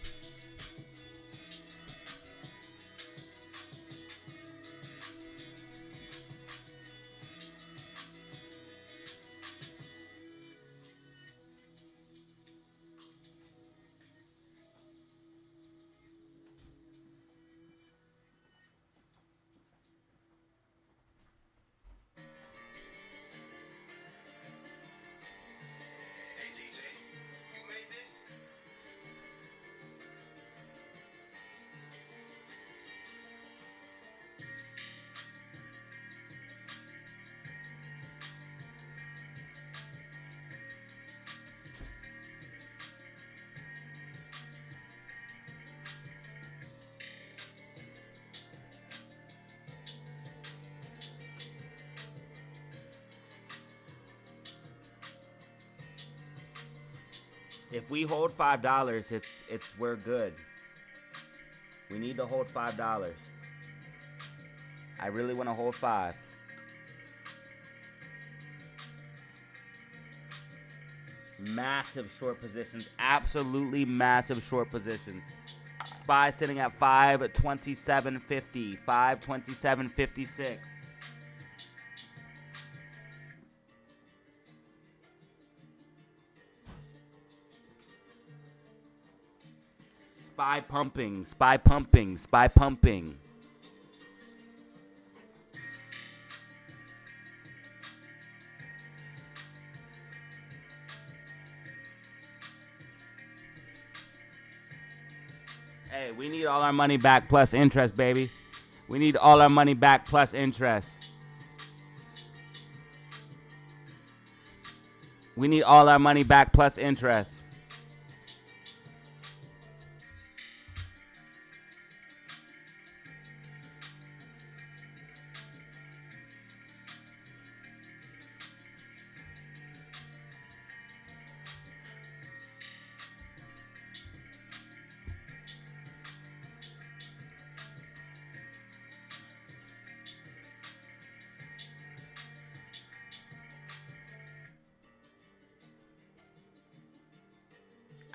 If we hold $5, we're good. We need to hold $5. I really want to hold 5. Massive short positions, absolutely massive short positions. SPY sitting at 527.50, 527.56. SPY pumping, SPY pumping, SPY pumping. Hey, we need all our money back plus interest, baby. We need all our money back plus interest. We need all our money back plus interest.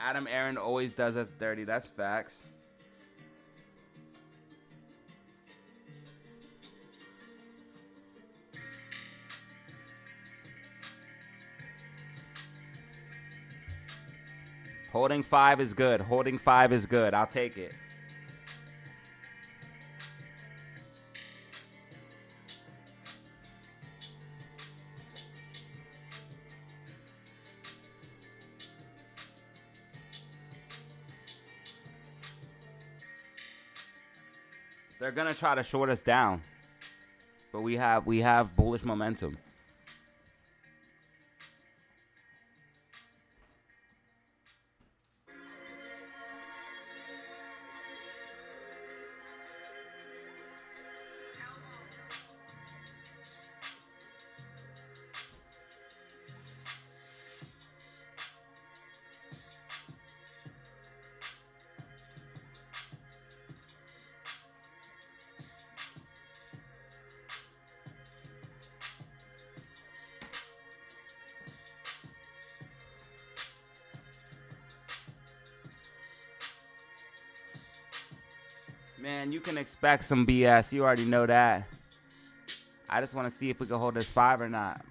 Adam Aaron always does us dirty. That's facts. Holding 5 is good. Holding 5 is good. I'll take it. They're gonna try to short us down, but we have bullish momentum. Man, you can expect some BS. You already know that. I just want to see if we can hold this 5 or not.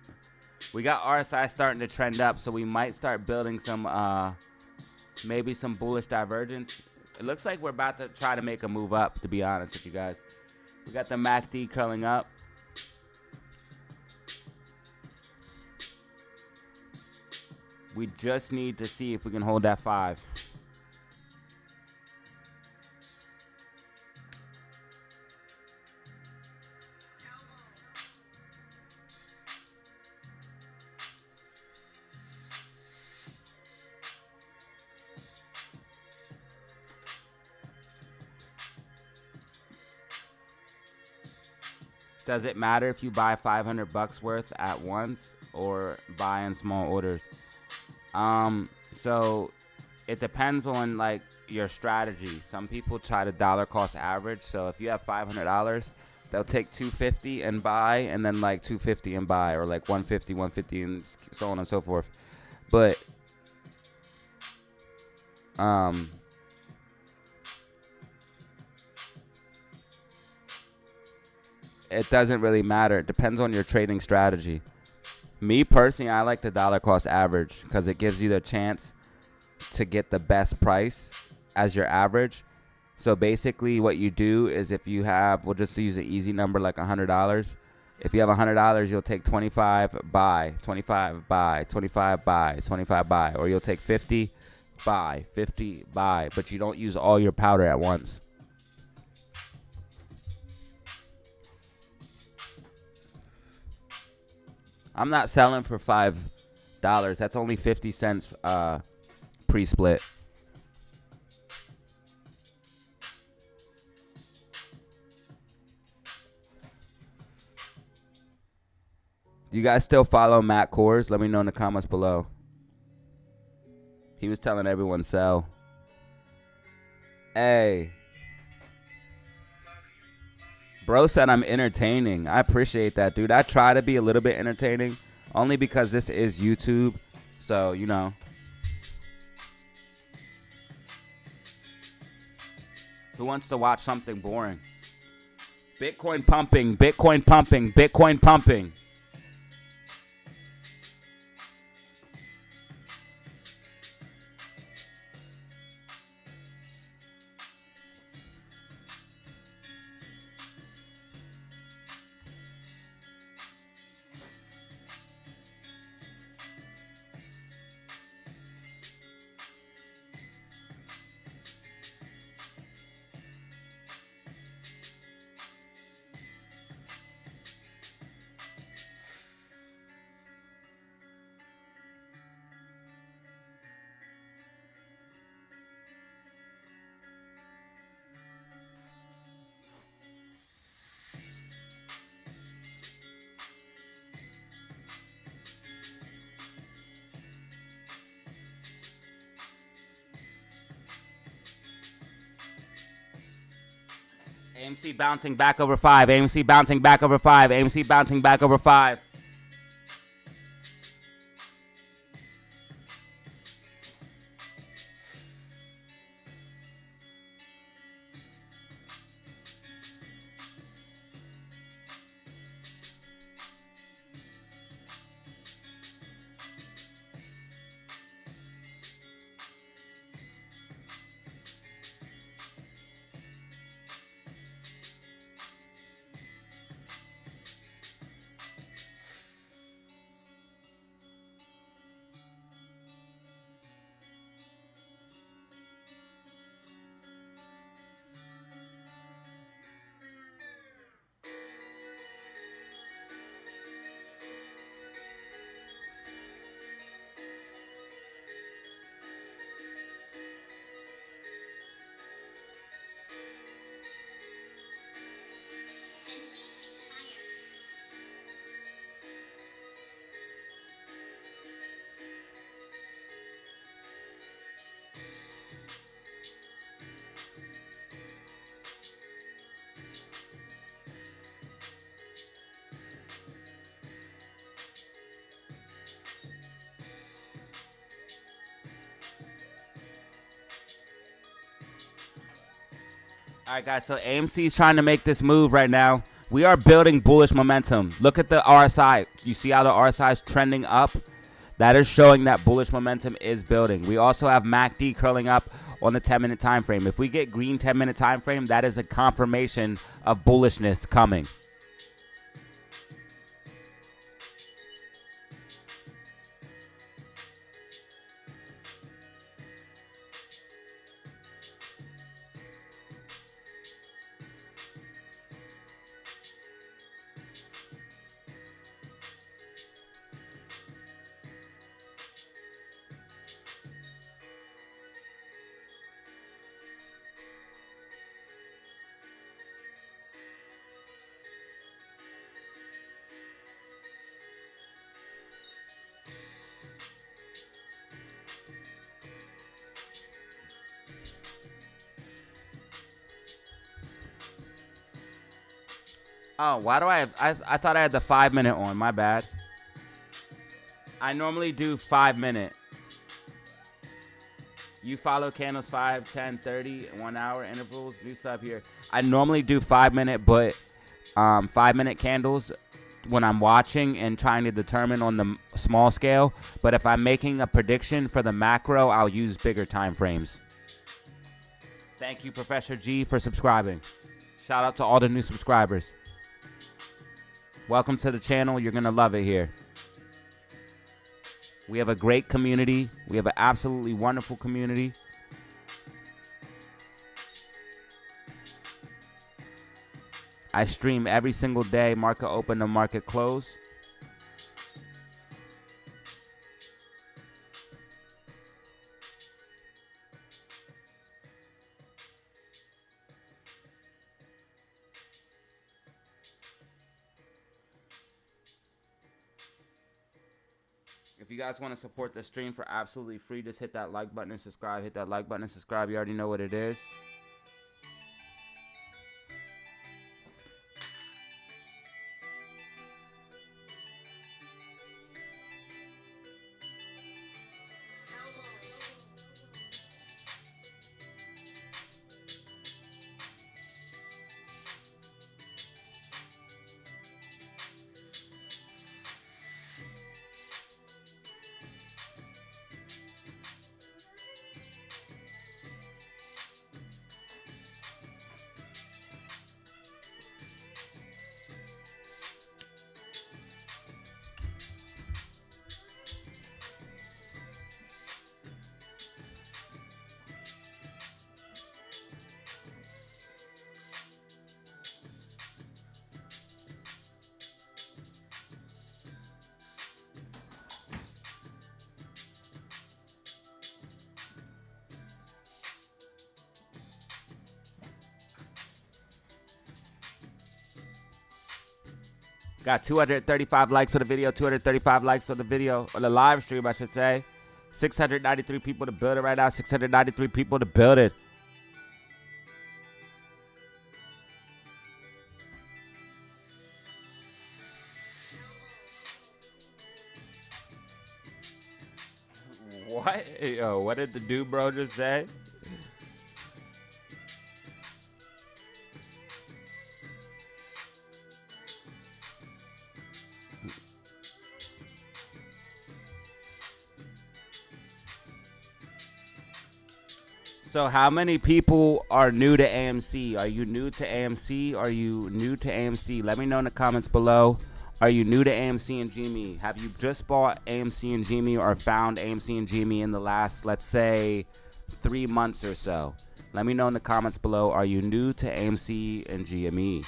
We got RSI starting to trend up, so we might start building some, maybe some bullish divergence. It looks like we're about to try to make a move up, to be honest with you guys. We got the MACD curling up. We just need to see if we can hold that 5. Does it matter if you buy 500 bucks worth at once or buy in small orders? So it depends on like your strategy. Some people try to dollar cost average. So if you have $500, they'll take 250 and buy, and then like 250 and buy, or like 150 and so on and so forth. But it doesn't really matter. It depends on your trading strategy. Me personally, I like the dollar cost average because it gives you the chance to get the best price as your average. So basically what you do is, if you have, we'll just use an easy number like $100. If you have $100, you'll take 25 buy, 25 buy, 25 buy, 25 buy, or you'll take 50 buy, 50 buy, but you don't use all your powder at once. I'm not selling for $5. That's only 50 cents pre-split. Do you guys still follow Matt Kors? Let me know in the comments below. He was telling everyone sell. Hey. Bro said I'm entertaining. I appreciate that, dude. I try to be a little bit entertaining, only because this is YouTube. So, you know. Who wants to watch something boring? Bitcoin pumping, Bitcoin pumping, Bitcoin pumping. AMC bouncing back over 5. AMC bouncing back over 5. AMC bouncing back over 5. All right, guys, so AMC is trying to make this move right now. We are building bullish momentum. Look at the RSI. You see how the RSI is trending up? That is showing that bullish momentum is building. We also have MACD curling up on the 10-minute time frame. If we get green 10-minute time frame, that is a confirmation of bullishness coming. Oh, why do I have... I thought I had the 5-minute on. My bad. I normally do 5-minute. You follow candles 5, 10, 30, 1 hour intervals. New sub here. I normally do 5-minute, but 5-minute candles when I'm watching and trying to determine on the small scale. But if I'm making a prediction for the macro, I'll use bigger time frames. Thank you, Professor G, for subscribing. Shout out to all the new subscribers. Welcome to the channel. You're going to love it here. We have a great community. We have an absolutely wonderful community. I stream every single day, market open to market close. If you guys want to support the stream for absolutely free, just hit that like button and subscribe. Hit that like button and subscribe. You already know what it is. Got 235 likes on the video, 235 likes on the video, on the live stream, I should say. 693 people to build it right now, 693 people to build it. What? Yo, what did the dude bro just say? So how many people are new to AMC? Are you new to AMC? Are you new to AMC? Let me know in the comments below. Are you new to AMC and GME? Have you just bought AMC and GME or found AMC and GME in the last, let's say, 3 months or so? Let me know in the comments below. Are you new to AMC and GME?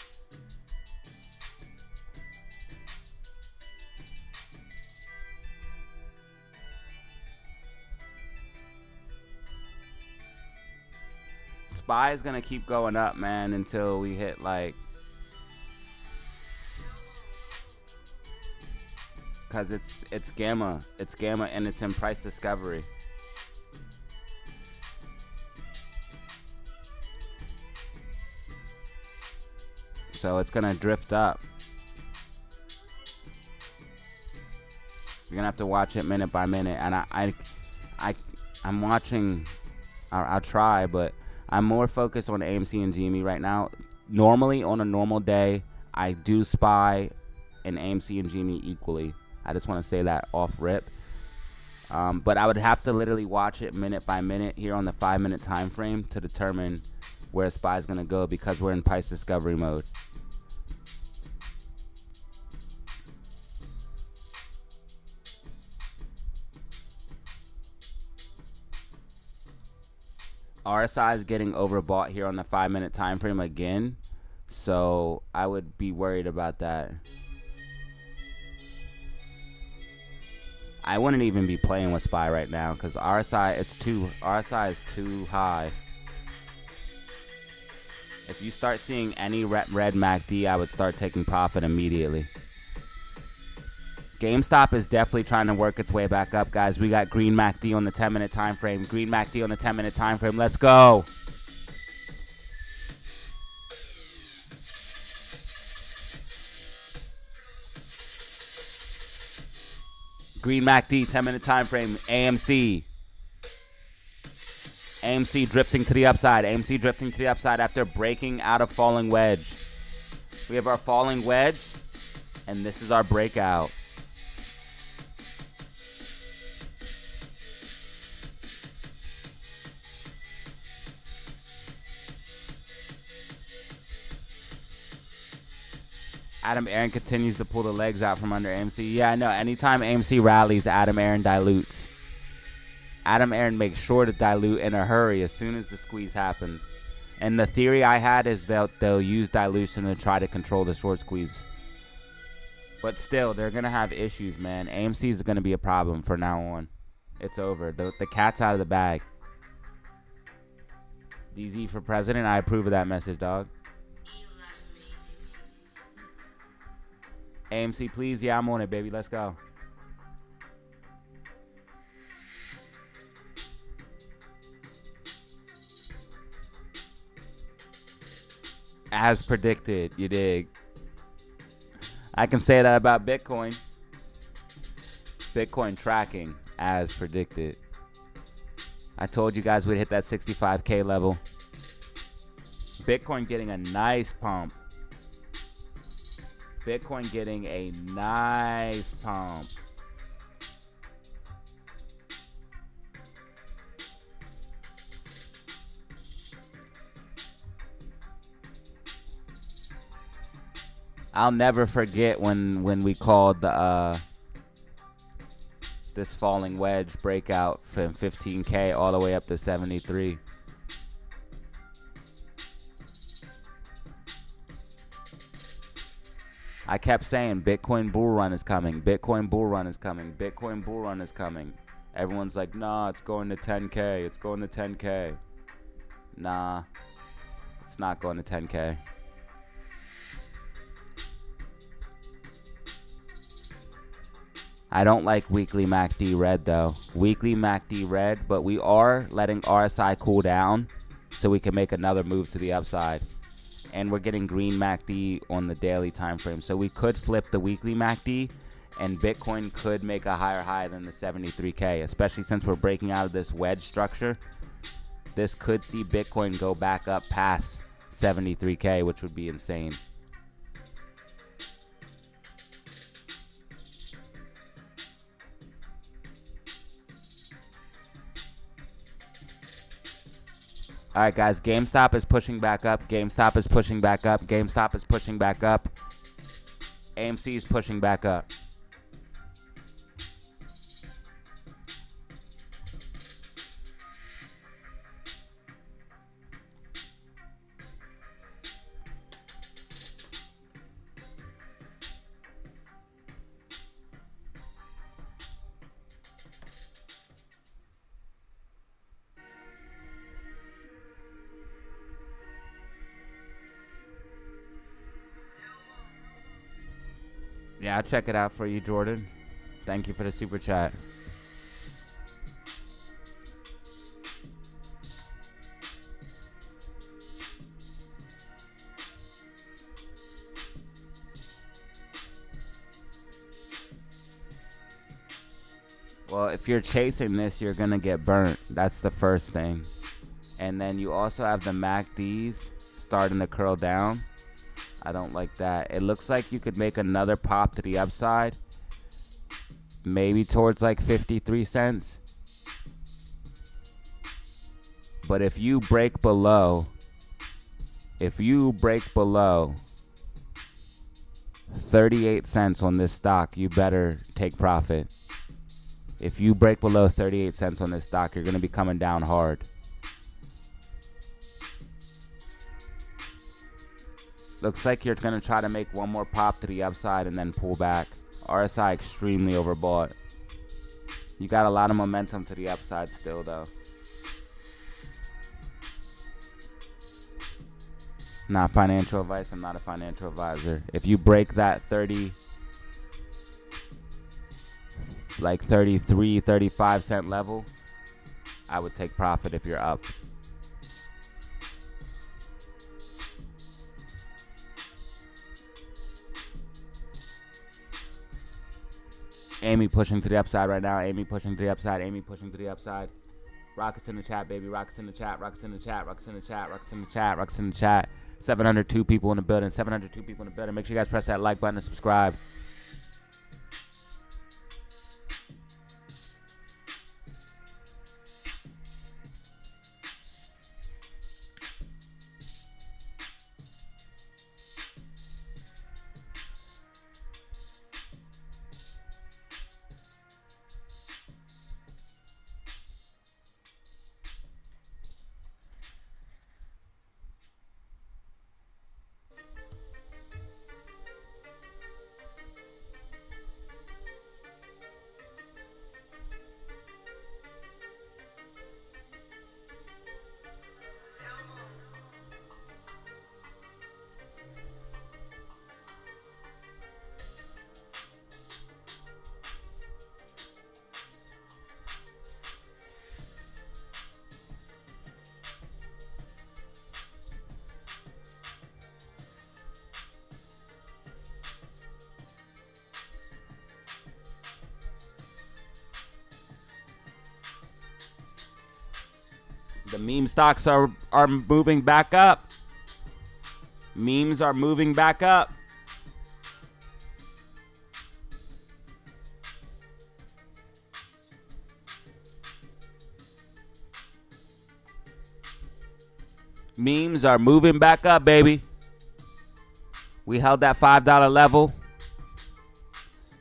SPY is gonna keep going up, man, until we hit like, cause it's gamma, and it's in price discovery. So it's gonna drift up. You're gonna have to watch it minute by minute, and I'm watching. I'll try, but I'm more focused on AMC and GME right now. Normally, on a normal day, I do SPY and AMC and GME equally. I just want to say that off rip. But I would have to literally watch it minute by minute here on the 5-minute time frame to determine where SPY is going to go because we're in price discovery mode. RSI is getting overbought here on the 5-minute time frame again, so I would be worried about that. I wouldn't even be playing with SPY right now because RSI is too high. If you start seeing any red MACD, I would start taking profit immediately. GameStop is definitely trying to work its way back up, guys. We got green MACD on the 10-minute time frame. Green MACD on the 10-minute time frame. Let's go. Green MACD, 10-minute time frame. AMC. AMC drifting to the upside. AMC drifting to the upside after breaking out of falling wedge. We have our falling wedge, and this is our breakout. Adam Aaron continues to pull the legs out from under AMC. Yeah, I know. Anytime AMC rallies, Adam Aaron dilutes. Adam Aaron makes sure to dilute in a hurry as soon as the squeeze happens. And the theory I had is they'll use dilution to try to control the short squeeze. But still, they're going to have issues, man. AMC is going to be a problem from now on. It's over. The cat's out of the bag. DZ for president. I approve of that message, dog. AMC, please. Yeah, I'm on it, baby. Let's go. As predicted, you dig. I can say that about Bitcoin. Bitcoin tracking as predicted. I told you guys we'd hit that 65K level. Bitcoin getting a nice pump. Bitcoin getting a nice pump. I'll never forget when we called the this falling wedge breakout from 15K all the way up to 73. I kept saying Bitcoin bull run is coming. Bitcoin bull run is coming. Bitcoin bull run is coming. Everyone's like, nah, it's going to 10K. It's going to 10K. Nah, it's not going to 10K. I don't like weekly MACD red though. Weekly MACD red, but we are letting RSI cool down so we can make another move to the upside. And we're getting green MACD on the daily time frame. So we could flip the weekly MACD and Bitcoin could make a higher high than the 73K, especially since we're breaking out of this wedge structure. This could see Bitcoin go back up past 73K, which would be insane. All right, guys, GameStop is pushing back up. GameStop is pushing back up. GameStop is pushing back up. AMC is pushing back up. Yeah, I'll check it out for you, Jordan. Thank you for the super chat. Well, if you're chasing this, you're going to get burnt. That's the first thing. And then you also have the MACDs starting to curl down. I don't like that. It looks like you could make another pop to the upside. Maybe towards like 53 cents. But if you break below 38 cents on this stock, you better take profit. If you break below 38 cents on this stock, you're going to be coming down hard. Looks like you're going to try to make one more pop to the upside and then pull back. RSI extremely overbought. You got a lot of momentum to the upside still, though. Not financial advice. I'm not a financial advisor. If you break that 33, 35 cent level, I would take profit if you're up. Amy pushing to the upside right now. Amy pushing to the upside. Amy pushing to the upside. Rockets in the chat, baby. Rockets in the chat. Rockets in the chat. Rockets in the chat. Rockets in the chat. Rockets in the chat. 702 people in the building. 702 people in the building. Make sure you guys press that like button and subscribe. The meme stocks are moving back up. Memes are moving back up. Memes are moving back up, baby. We held that $5 level.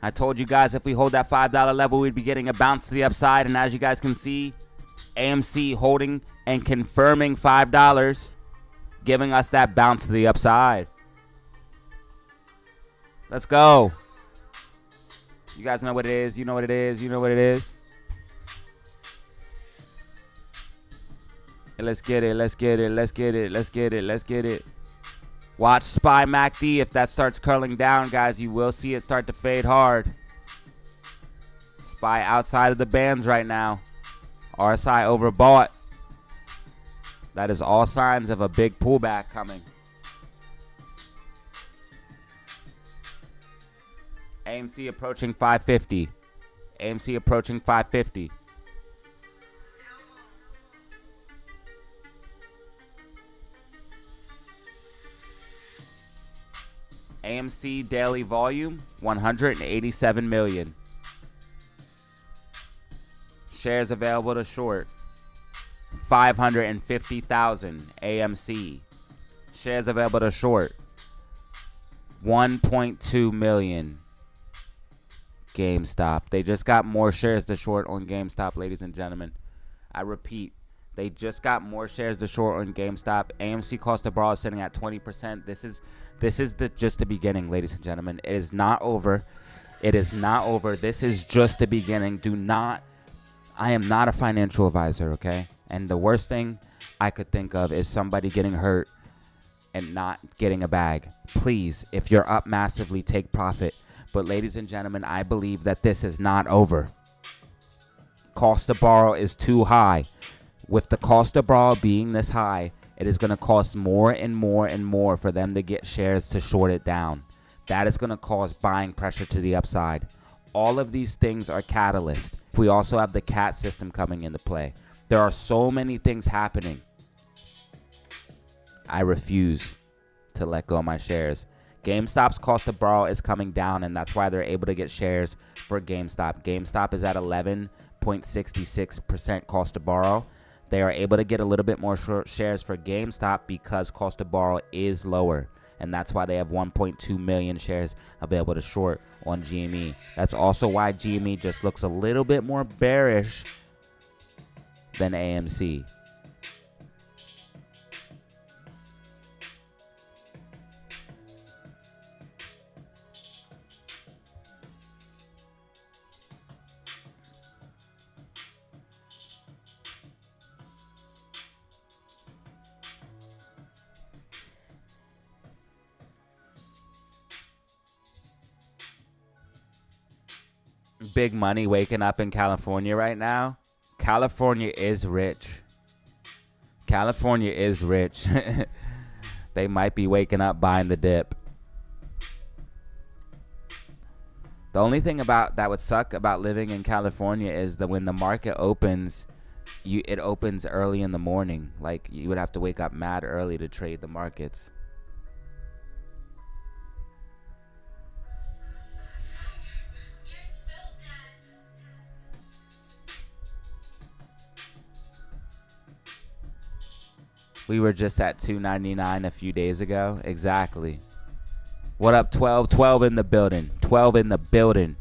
I told you guys if we hold that $5 level, we'd be getting a bounce to the upside. And as you guys can see, AMC holding and confirming $5, giving us that bounce to the upside. Let's go. You guys know what it is. You know what it is. You know what it is. Let's get it. Let's get it. Let's get it. Let's get it. Let's get it. Watch SPY MACD. If that starts curling down, guys, you will see it start to fade hard. SPY outside of the bands right now. RSI overbought. That is all signs of a big pullback coming. AMC approaching 550. AMC approaching 550. AMC daily volume 187 million. Shares available to short 550,000 AMC. Shares available to short 1.2 million GameStop. They just got more shares to short on GameStop, ladies and gentlemen. I repeat, they just got more shares to short on GameStop. AMC cost to borrow is sitting at 20%. This is just the beginning, ladies and gentlemen. It is not over. It is not over. This is just the beginning. I am not a financial advisor, okay? And the worst thing I could think of is somebody getting hurt and not getting a bag. Please, if you're up massively, take profit. But ladies and gentlemen, I believe that this is not over. Cost to borrow is too high. With the cost to borrow being this high, it is going to cost more and more and more for them to get shares to short it down. That is going to cause buying pressure to the upside. All of these things are catalysts. We also have the CAT system coming into play. There are so many things happening. I refuse to let go of my shares. GameStop's cost to borrow is coming down, and that's why they're able to get shares for GameStop. GameStop is at 11.66% cost to borrow. They are able to get a little bit more shares for GameStop because cost to borrow is lower, and that's why they have 1.2 million shares available to short on GME. That's also why GME just looks a little bit more bearish than AMC. Big money waking up in California right now. California is rich. California is rich. They might be waking up buying the dip. The only thing about that would suck about living in California is that when the market opens, it opens early in the morning. Like, you would have to wake up mad early to trade the markets. We were just at $2.99 a few days ago. Exactly. What up, 12? 12 in the building. 12 in the building.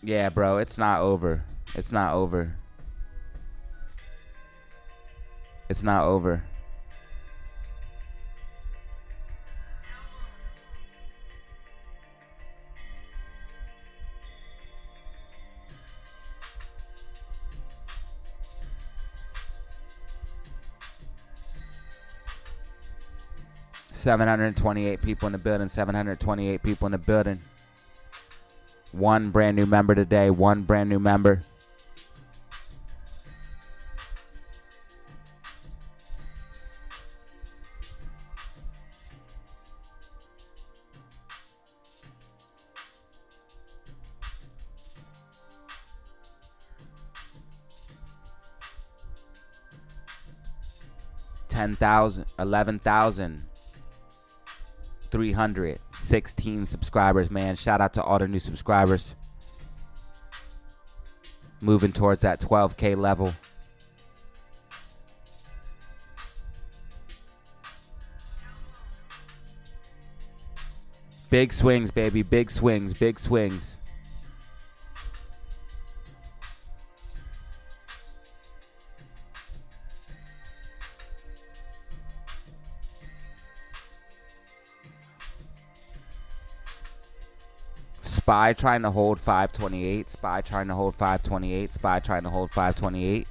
Yeah, bro, it's not over. It's not over. It's not over. $728 people in the building. 728 people in the building. One brand new member today. One brand new member. $10,000, 11,316 subscribers, man. Shout out to all the new subscribers. Moving towards that 12K level. Big swings, baby. Big swings. Big swings. SPY trying to hold 528. SPY trying to hold 528. SPY trying to hold 528.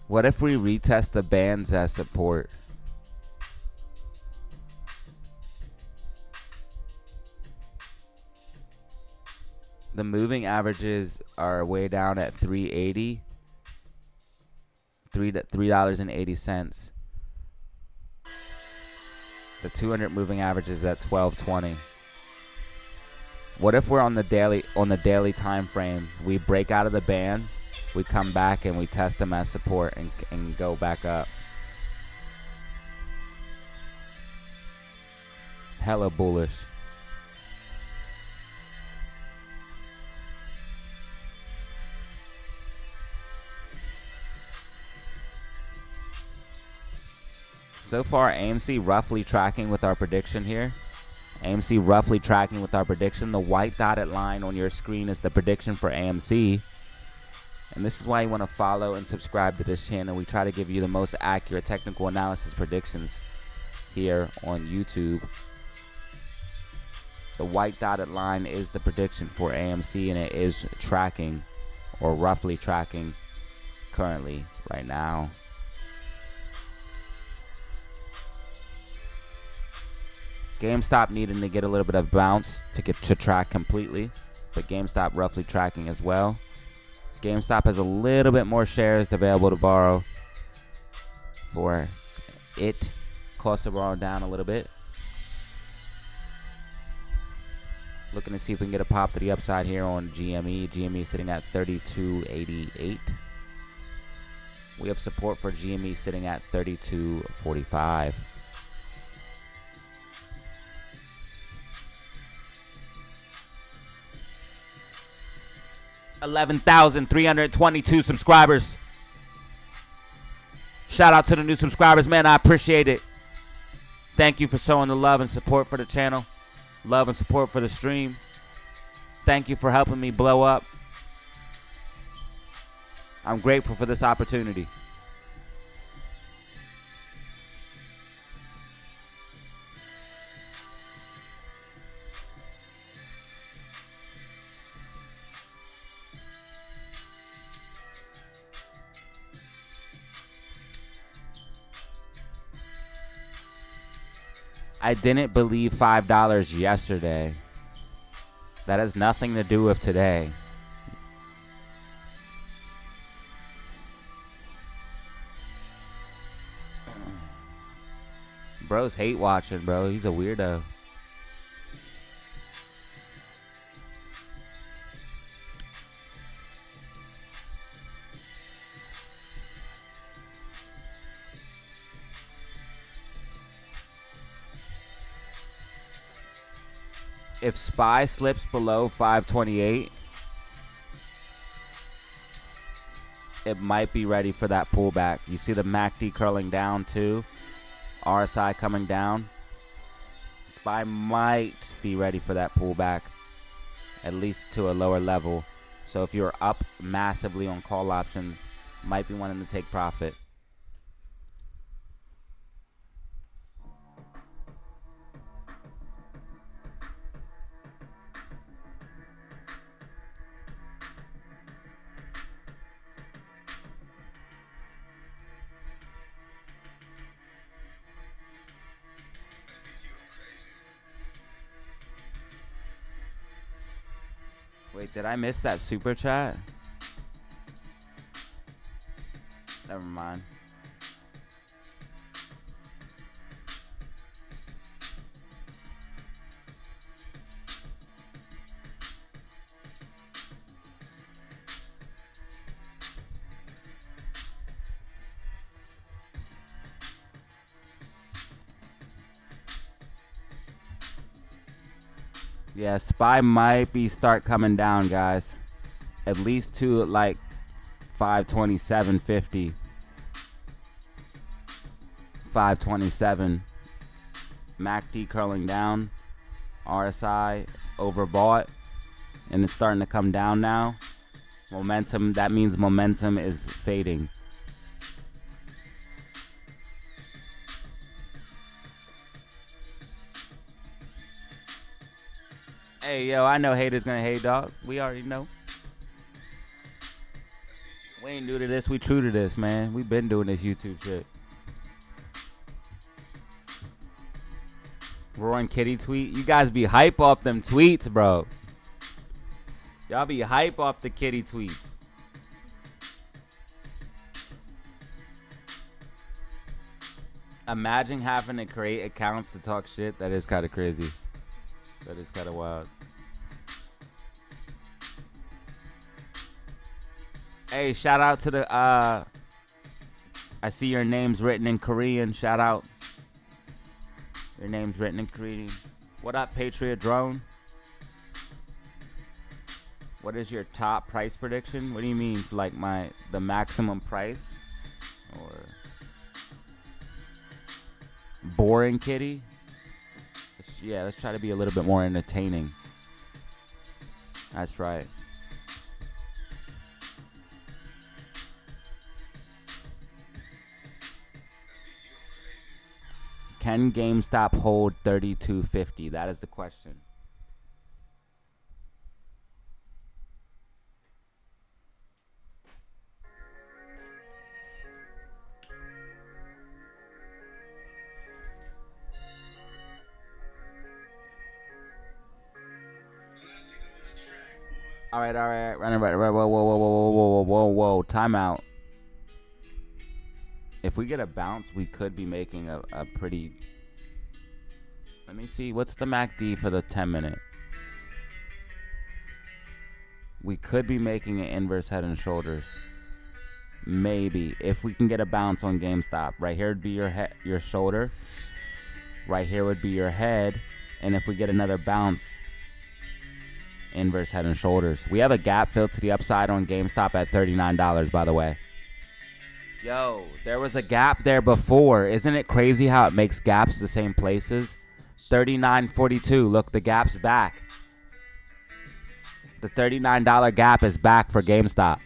What if we retest the bands as support? The moving averages are way down at 380. $3.80. The 200 moving average is at 1220. What if we're on the daily time frame? We break out of the bands, we come back and we test them as support and go back up. Hella bullish. So far, AMC roughly tracking with our prediction here. AMC roughly tracking with our prediction. The white dotted line on your screen is the prediction for AMC. And this is why you want to follow and subscribe to this channel. We try to give you the most accurate technical analysis predictions here on YouTube. The white dotted line is the prediction for AMC, and it is tracking, or roughly tracking, currently right now. GameStop needing to get a little bit of bounce to get to track completely, but GameStop roughly tracking as well. GameStop has a little bit more shares available to borrow for it. Cost of borrow down a little bit. Looking to see if we can get a pop to the upside here on GME. GME sitting at 32.88. We have support for GME sitting at 32.45. $11,322 subscribers. Shout out to the new subscribers, man. I appreciate it. Thank you for showing the love and support for the channel. Love and support for the stream. Thank you for helping me blow up. I'm grateful for this opportunity. I didn't believe $5 yesterday. That has nothing to do with today. Bro's hate watching, bro. He's a weirdo. If SPY slips below 528, it might be ready for that pullback. You see the MACD curling down too. RSI coming down. SPY might be ready for that pullback, at least to a lower level. So if you're up massively on call options, might be wanting to take profit. Wait, did I miss that super chat? Never mind. Yeah, SPY might be start coming down, guys. At least to like 527.50. 527. MACD curling down. RSI overbought. And it's starting to come down now. Momentum, that means momentum is fading. Hey, yo, I know haters gonna hate, dog. We already know. We ain't new to this. We true to this, man. We been doing this YouTube shit. Roaring Kitty tweet. You guys be hype off them tweets, bro. Y'all be hype off the kitty tweets. Imagine having to create accounts to talk shit. That is kind of crazy. That is kind of wild. Hey, shout out to the, I see your name's written in Korean. Shout out. Your name's written in Korean. What up, Patriot Drone? What is your top price prediction? What do you mean, like the maximum price? Or boring kitty? Yeah, let's try to be a little bit more entertaining. That's right. Can GameStop hold 32.50? That is the question. All right. Running right. Whoa. Timeout. If we get a bounce, we could be making a pretty... Let me see. What's the MACD for the 10-minute? We could be making an inverse head and shoulders. Maybe. If we can get a bounce on GameStop. Right here would be your shoulder. Right here would be your head. And if we get another bounce, inverse head and shoulders. We have a gap filled to the upside on GameStop at $39, by the way. Yo, there was a gap there before. Isn't it crazy how it makes gaps the same places? 39.42. Look, the gap's back. The $39 gap is back for GameStop.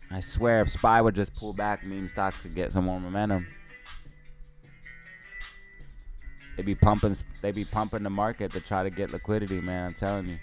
I swear, if SPY would just pull back, meme stocks could get some more momentum. They be pumping the market to try to get liquidity, man. I'm telling you.